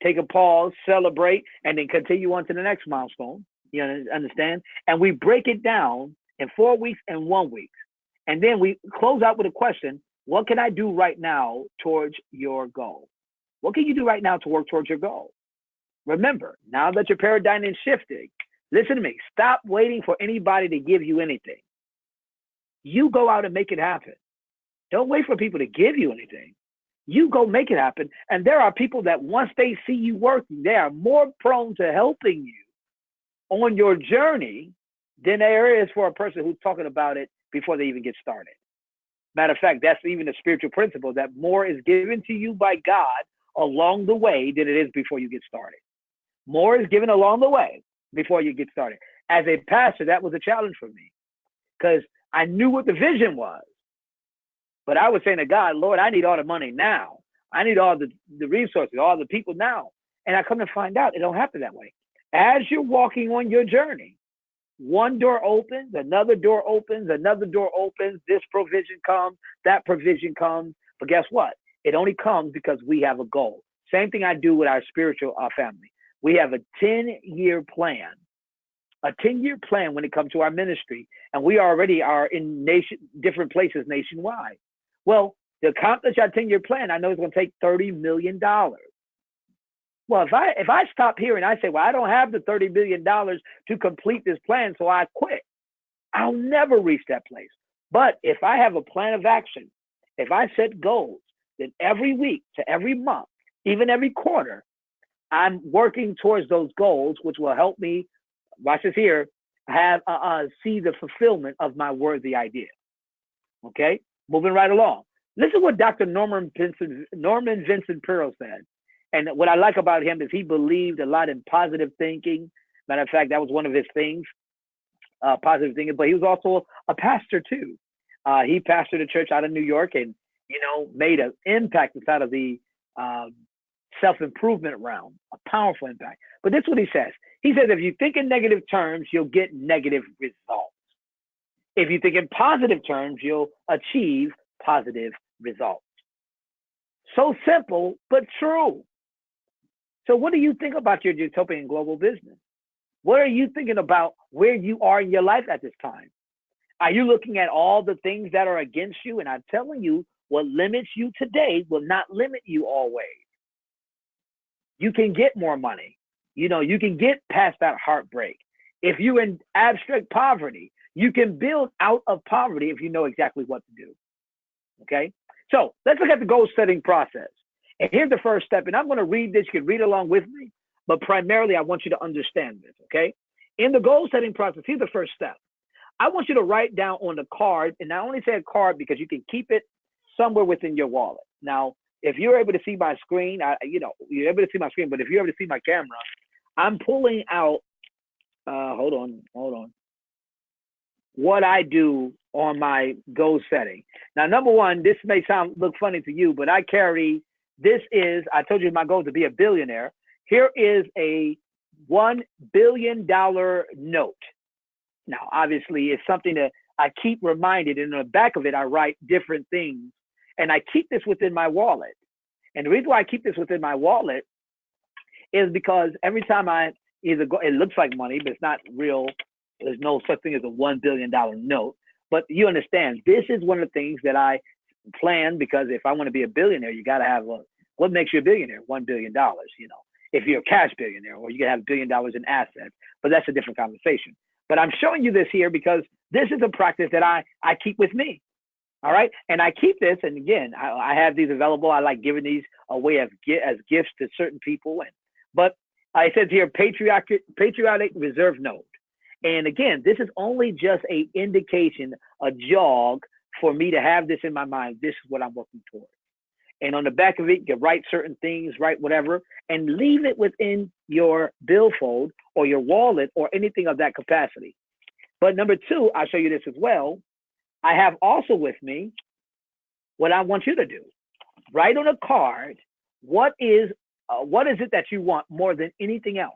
take a pause, celebrate, and then continue on to the next milestone. You understand? And we break it down in 4 weeks and 1 week. And then we close out with a question: what can I do right now towards your goal? What can you do right now to work towards your goal? Remember, now that your paradigm is shifting, listen to me. Stop waiting for anybody to give you anything. You go out and make it happen. Don't wait for people to give you anything. You go make it happen. And there are people that once they see you working, they are more prone to helping you on your journey than there is for a person who's talking about it before they even get started. Matter of fact, that's even a spiritual principle, that more is given to you by God along the way than it is before you get started. More is given along the way before you get started. As a pastor, that was a challenge for me, because I knew what the vision was. But I was saying to God, Lord, I need all the money now. I need all the resources, all the people now. And I come to find out it don't happen that way. As you're walking on your journey, one door opens, another door opens, another door opens, this provision comes, that provision comes. But guess what? It only comes because we have a goal. Same thing I do with our spiritual family. We have a 10-year plan. A 10-year plan when it comes to our ministry. And we already are in different places nationwide. Well, to accomplish our 10-year plan, I know it's going to take $30 million. Well, if I stop here and I say, well, I don't have the $30 million to complete this plan, so I quit, I'll never reach that place. But if I have a plan of action, if I set goals, then every week to every month, even every quarter, I'm working towards those goals, which will help me, watch this here, have see the fulfillment of my worthy idea. Okay, moving right along. Listen to what Dr. Norman Vincent Pearl said. And what I like about him is he believed a lot in positive thinking. Matter of fact, that was one of his things, positive thinking. But he was also a pastor too. He pastored a church out of New York, and made an impact inside of the self-improvement realm, a powerful impact. But this is what he says. He says, if you think in negative terms, you'll get negative results. If you think in positive terms, you'll achieve positive results. So simple, but true. So what do you think about your utopian global business? What are you thinking about where you are in your life at this time? Are you looking at all the things that are against you? And I'm telling you, what limits you today will not limit you always. You can get more money. You can get past that heartbreak. If you're in abstract poverty, you can build out of poverty if you know exactly what to do. Okay? So let's look at the goal setting process. And here's the first step. And I'm going to read this. You can read along with me. But primarily, I want you to understand this. Okay? In the goal setting process, here's the first step. I want you to write down on the card. And I only say a card because you can keep it somewhere within your wallet. Now, if you're able to see my screen, you're able to see my screen. But if you're able to see my camera, I'm pulling out, hold on, what I do on my goal setting. Now, number one, this may look funny to you, but I told you my goal is to be a billionaire. Here is a $1 billion note. Now, obviously, it's something that I keep reminded. And in the back of it, I write different things. And I keep this within my wallet. And the reason why I keep this within my wallet is because every time I either go, it looks like money, but it's not real. There's no such thing as a $1 billion note. But you understand, this is one of the things that I plan, because if I want to be a billionaire, you got to have what makes you a billionaire? $1 billion, if you're a cash billionaire, or you can have $1 billion in assets, but that's a different conversation. But I'm showing you this here because this is a practice that I keep with me. All right. And I keep this. And again, I have these available. I like giving these away as gifts to certain people. But I said here, patriotic reserve note. And again, this is only just a indication, a jog for me to have this in my mind. This is what I'm working towards. And on the back of it, you write certain things, write whatever, and leave it within your billfold or your wallet or anything of that capacity. But number two, I'll show you this as well. I have also with me what I want you to do. Write on a card, what is it that you want more than anything else?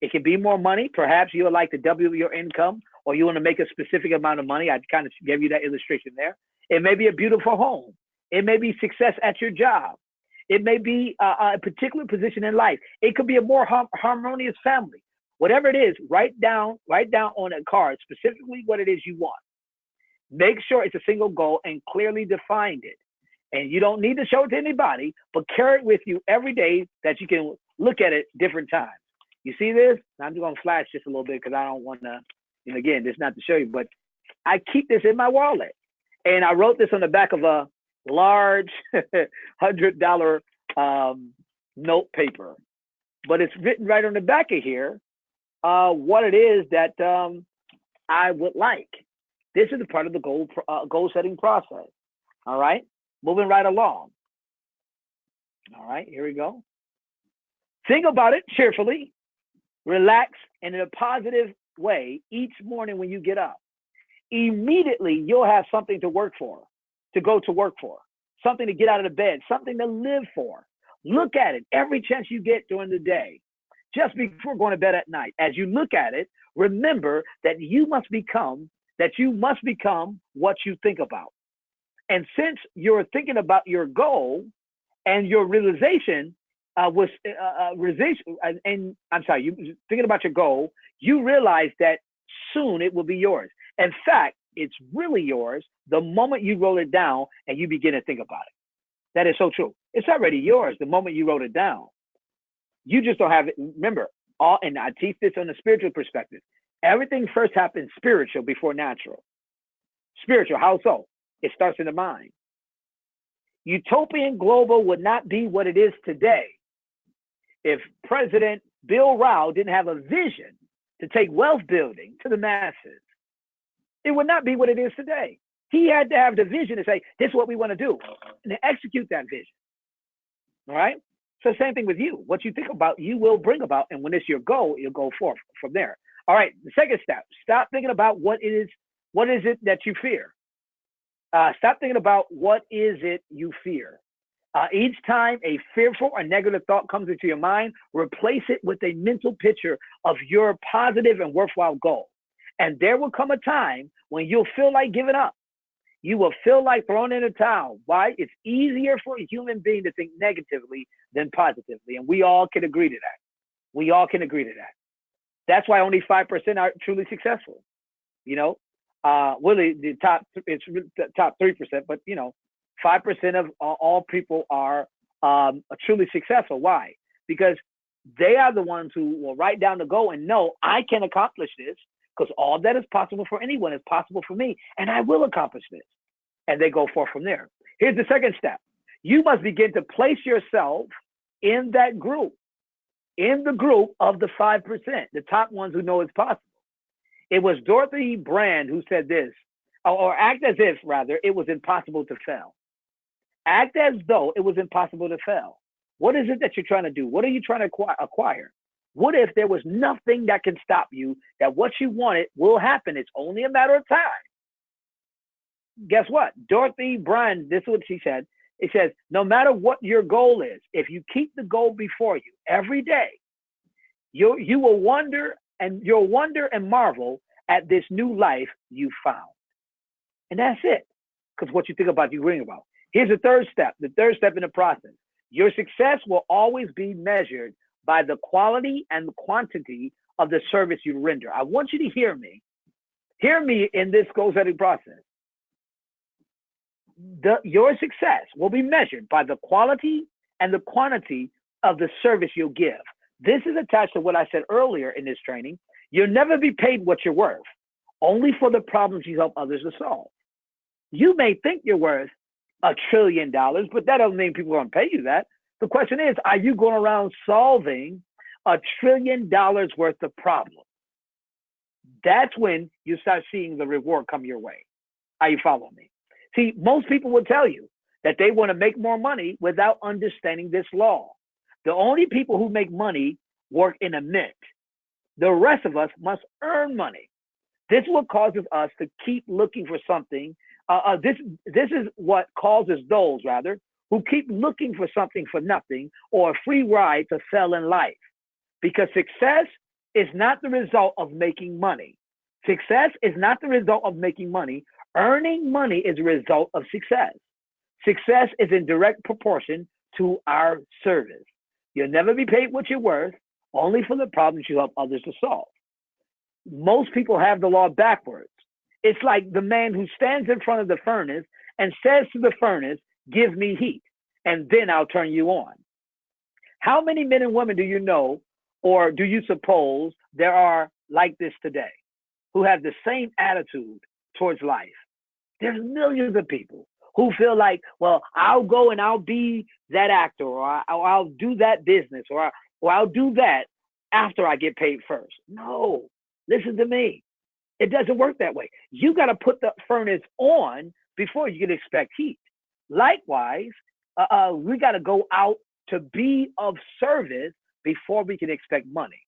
It can be more money. Perhaps you would like to double your income, or you want to make a specific amount of money. I kind of gave you that illustration there. It may be a beautiful home. It may be success at your job. It may be a particular position in life. It could be a more harmonious family. Whatever it is, write down on a card specifically what it is you want. Make sure it's a single goal and clearly defined it. And you don't need to show it to anybody, but carry it with you every day that you can look at it different times. You see this? I'm just going to flash just a little bit because I don't want to, and again, this is not to show you, but I keep this in my wallet. And I wrote this on the back of a large $100 note paper. But it's written right on the back of here what it is that I would like. This is a part of the goal setting process. All right, moving right along. All right, here we go. Think about it cheerfully, relax, and in a positive way each morning when you get up. Immediately, you'll have something to work for, to go to work for, something to get out of the bed, something to live for. Look at it every chance you get during the day, just before going to bed at night. As you look at it, remember that you must become what you think about. And since you're thinking about your goal and your realization you're thinking about your goal, you realize that soon it will be yours. In fact, it's really yours the moment you roll it down and you begin to think about it. That is so true. It's already yours the moment you wrote it down. You just don't have it. Remember, and I teach this on the spiritual perspective. Everything first happens spiritual before natural. Spiritual, how so? It starts in the mind. Utopian global would not be what it is today if President Bill Rao didn't have a vision to take wealth building to the masses. It would not be what it is today. He had to have the vision to say, this is what we want to do, and to execute that vision. All right? So same thing with you. What you think about, you will bring about, and when it's your goal, you'll go forth from there. All right, the second step, stop thinking about what is it that you fear. Stop thinking about what is it you fear. Each time a fearful or negative thought comes into your mind, replace it with a mental picture of your positive and worthwhile goal. And there will come a time when you'll feel like giving up. You will feel like throwing in a towel. Why? It's easier for a human being to think negatively than positively. And we all can agree to that. We all can agree to that. That's why only 5% are truly successful. You know, really it's the top 3%, but 5% of all people are truly successful. Why? Because they are the ones who will write down the goal and know I can accomplish this, because all that is possible for anyone is possible for me, and I will accomplish this. And they go forth from there. Here's the second step. You must begin to place yourself in that group, in the group of the 5%, the top ones who know it's possible. It was Dorothy Brand who said this, or act as if, rather, it was impossible to fail. Act as though it was impossible to fail. What is it that you're trying to do? What are you trying to acquire? What if there was nothing that can stop you, that what you wanted will happen? It's only a matter of time. Guess what? Dorothy Brand, this is what she said. It says, no matter what your goal is, if you keep the goal before you every day, you will wonder and marvel at this new life you found. And that's it. Because what you think about, you bring about. Here's the third step in the process. Your success will always be measured by the quality and the quantity of the service you render. I want you to hear me. Hear me in this goal setting process. Your success will be measured by the quality and the quantity of the service you'll give. This is attached to what I said earlier in this training. You'll never be paid what you're worth, only for the problems you help others to solve. You may think you're worth $1 trillion, but that doesn't mean people are going to pay you that. The question is, are you going around solving $1 trillion worth of problems? That's when you start seeing the reward come your way. Are you following me? See, most people will tell you that they want to make more money without understanding this law. The only people who make money work in a mint. The rest of us must earn money. This is what causes us to keep looking for something. This is what causes those, rather, who keep looking for something for nothing or a free ride to sell in life. Because success is not the result of making money. Success is not the result of making money. Earning money is a result of success. Success is in direct proportion to our service. You'll never be paid what you're worth, only for the problems you help others to solve. Most people have the law backwards. It's like the man who stands in front of the furnace and says to the furnace, "Give me heat, and then I'll turn you on." How many men and women do you know, or do you suppose there are like this today, who have the same attitude towards life? There's millions of people who feel like, well, I'll go and I'll be that actor, or I'll do that business, or I'll do that after I get paid first. No, listen to me. It doesn't work that way. You got to put the furnace on before you can expect heat. Likewise, we got to go out to be of service before we can expect money.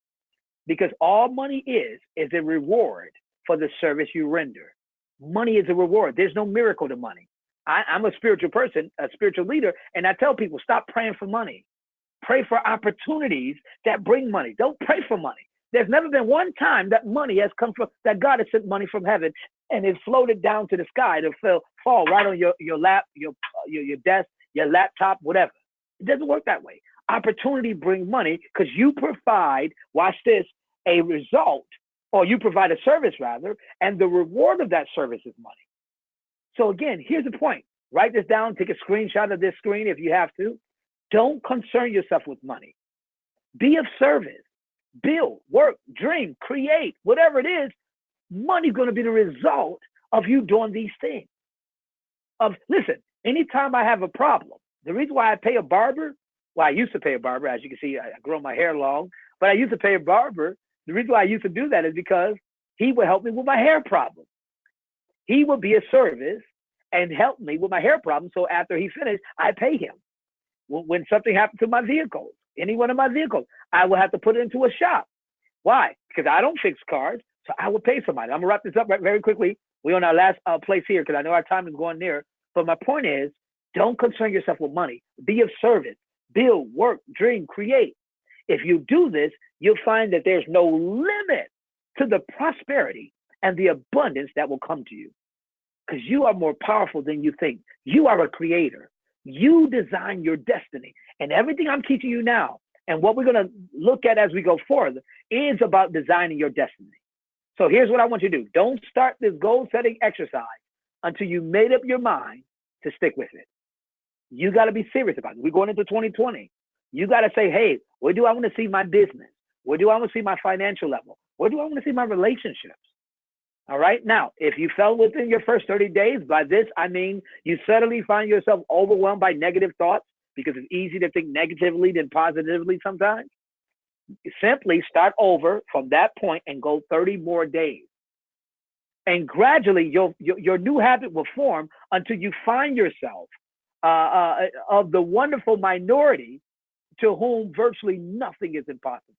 Because all money is a reward for the service you render. Money is a reward. There's no miracle to money. I'm a spiritual person, a spiritual leader, and I tell people, stop praying for money. Pray for opportunities that bring money. Don't pray for money. There's never been one time that money has come from, that God has sent money from heaven and it floated down to the sky to fall right on your lap, your desk, your laptop, whatever. It doesn't work that way. Opportunity brings money because you provide, watch this, a result, or you provide a service rather, and the reward of that service is money. So again, here's the point. Write this down, take a screenshot of this screen if you have to. Don't concern yourself with money. Be of service. Build, work, dream, create, whatever it is. Money's going to be the result of you doing these things. Listen, anytime I have a problem, the reason why I pay a barber, well, I used to pay a barber. As you can see, I grow my hair long, but I used to pay a barber. The reason why I used to do that is because he would help me with my hair problem. He would be a service and help me with my hair problem. So after he finished, I pay him. When something happened to my vehicles, any one of my vehicles, I will have to put it into a shop. Why? Because I don't fix cars, so I will pay somebody. I'm gonna wrap this up very quickly. We're on our last place here because I know our time is going near. But my point is, don't concern yourself with money. Be of service. Build, work, dream, create. If you do this, you'll find that there's no limit to the prosperity and the abundance that will come to you. Because you are more powerful than you think. You are a creator. You design your destiny. And everything I'm teaching you now and what we're going to look at as we go forward is about designing your destiny. So here's what I want you to do. Don't start this goal setting exercise until you made up your mind to stick with it. You got to be serious about it. We're going into 2020. You got to say, hey, where do I want to see my business? Where do I want to see my financial level? Where do I want to see my relationships? All right. Now, if you fell within your first 30 days, by this, I mean, you suddenly find yourself overwhelmed by negative thoughts because it's easy to think negatively than positively sometimes. Simply start over from that point and go 30 more days. And gradually your new habit will form until you find yourself of the wonderful minority to whom virtually nothing is impossible.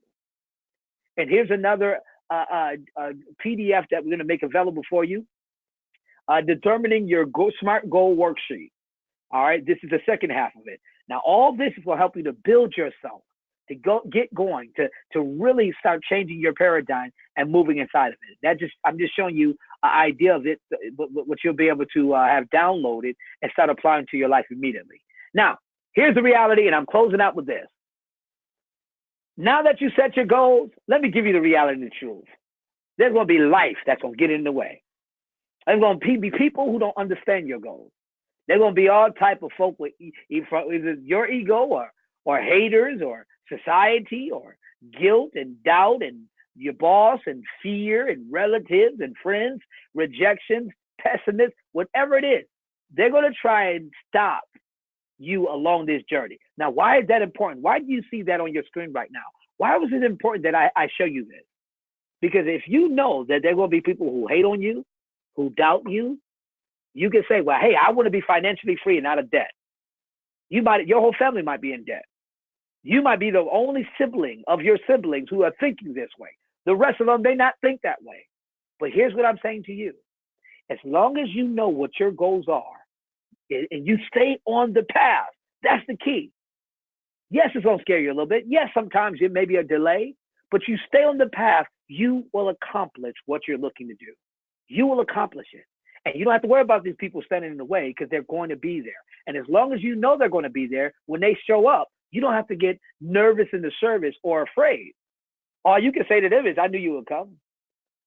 And here's another PDF that we're going to make available for you. Determining your SMART goal worksheet. All right, this is the second half of it. Now, all this will help you to build yourself, to get going, to really start changing your paradigm and moving inside of it. I'm just showing you an idea of it, what you'll be able to have downloaded and start applying to your life immediately. Now, here's the reality, and I'm closing out with this. Now that you set your goals, let me give you the reality and the truth. There's going to be life that's going to get in the way. There's going to be people who don't understand your goals. There's going to be all type of folk with either your ego or haters or society or guilt and doubt and your boss and fear and relatives and friends, rejections, pessimists, whatever it is. they're going to try and stop you along this journey. Now, why is that important? Why do you see that on your screen right now? Why was it important that I show you this? Because if you know that there are going to be people who hate on you, who doubt you, you can say, well, hey, I want to be financially free and out of debt. Your whole family might be in debt. You might be the only sibling of your siblings who are thinking this way. The rest of them, they not think that way. But here's what I'm saying to you. As long as you know what your goals are and you stay on the path, that's the key. Yes, it's going to scare you a little bit. Yes, sometimes it may be a delay, but you stay on the path, you will accomplish what you're looking to do. You will accomplish it. And you don't have to worry about these people standing in the way because they're going to be there. And as long as you know they're going to be there, when they show up, you don't have to get nervous in the service or afraid. All you can say to them is, I knew you would come.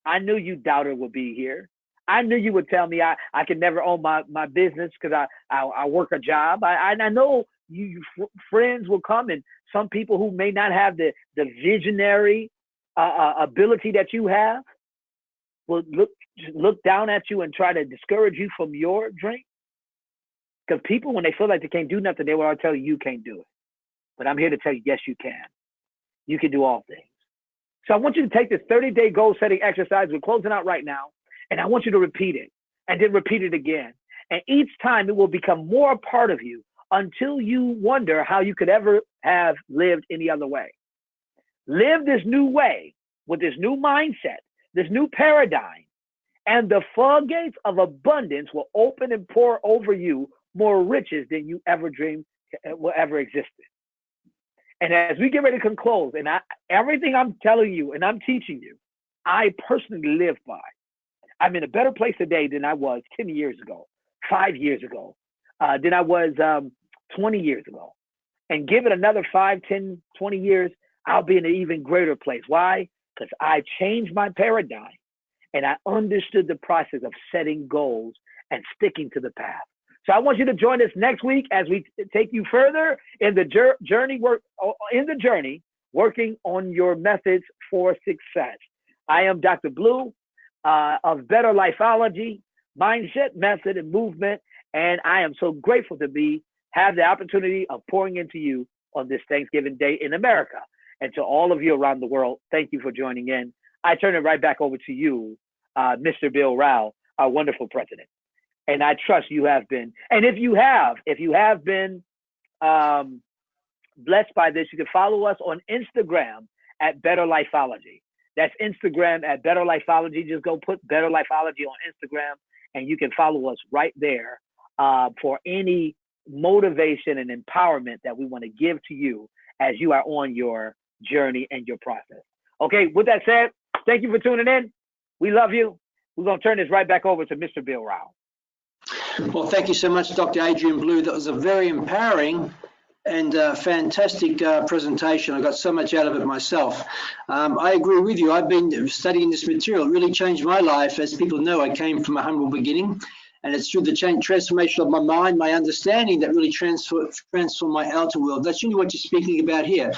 I knew you doubter would be here. I knew you would tell me I could never own my business because I work a job. I know you friends will come, and some people who may not have the visionary ability that you have will look down at you and try to discourage you from your dream. Because people, when they feel like they can't do nothing, they will tell you can't do it. But I'm here to tell you, yes, you can. You can do all things. So I want you to take this 30-day goal setting exercise. We're closing out right now. And I want you to repeat it and then repeat it again. And each time it will become more a part of you until you wonder how you could ever have lived any other way. Live this new way with this new mindset, this new paradigm, and the floodgates of abundance will open and pour over you more riches than you ever dreamed will ever existed. And as we get ready to close, and everything I'm telling you and I'm teaching you, I personally live by. I'm in a better place today than I was 10 years ago, 5 years ago, than I was 20 years ago. And give it another 5, 10, 20 years, I'll be in an even greater place. Why? Because I changed my paradigm and I understood the process of setting goals and sticking to the path. So I want you to join us next week as we take you further in the journey working on your methods for success. I am Dr. Blue of BetterLifeOlogy, Mindset, Method, and Movement, and I am so grateful to have the opportunity of pouring into you on this Thanksgiving Day in America. And to all of you around the world, thank you for joining in. I turn it right back over to you, Mr. Bill Rao, our wonderful president. And I trust you have been. And if you have been blessed by this, you can follow us on Instagram at BetterLifeOlogy. That's Instagram at BetterLifeOlogy. Just go put BetterLifeOlogy on Instagram, and you can follow us right there for any motivation and empowerment that we want to give to you as you are on your journey and your process. Okay, with that said, thank you for tuning in. We love you. We're going to turn this right back over to Mr. Bill Rao. Well, thank you so much, Dr. Adrian Blue. That was a very empowering and fantastic presentation. I got so much out of it myself. I agree with you. I've been studying this material. It really changed my life. As people know, I came from a humble beginning, and it's through the transformation of my mind, my understanding, that really transformed my outer world. That's really what you're speaking about here.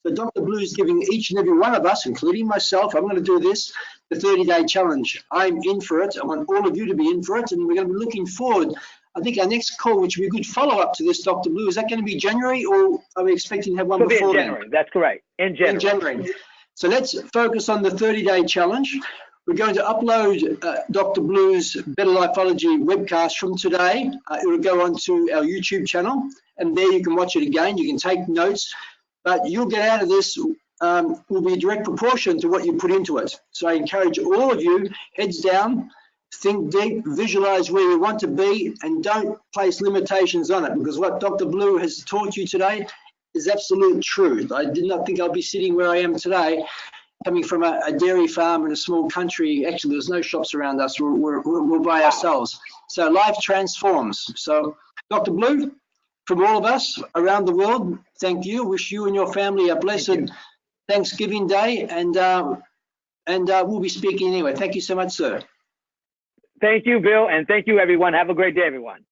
So Dr. Blue is giving each and every one of us, including myself, I'm going to do this, the 30-day challenge. I'm in for it. I want all of you to be in for it, and we're going to be looking forward. I think our next call, which will be a good follow-up to this, Dr. Blue, is that going to be January, or are we expecting to have one before then? January. That's correct. In January. So let's focus on the 30-day challenge. We're going to upload Dr. Blue's BetterLifeOlogy webcast from today. It will go onto our YouTube channel, and there you can watch it again. You can take notes, but you'll get out of this will be a direct proportion to what you put into it. So I encourage all of you, heads down, think deep, visualize where you want to be, and don't place limitations on it, because what Dr. Blue has taught you today is absolute truth. I did not think I'd be sitting where I am today, coming from a dairy farm in a small country. Actually, there's no shops around us. We're by ourselves. So life transforms. So Dr. Blue, from all of us around the world, thank you. Wish you and your family a blessed Thanksgiving Day, and we'll be speaking anyway. Thank you so much, sir. Thank you, Bill, and thank you, everyone. Have a great day, everyone.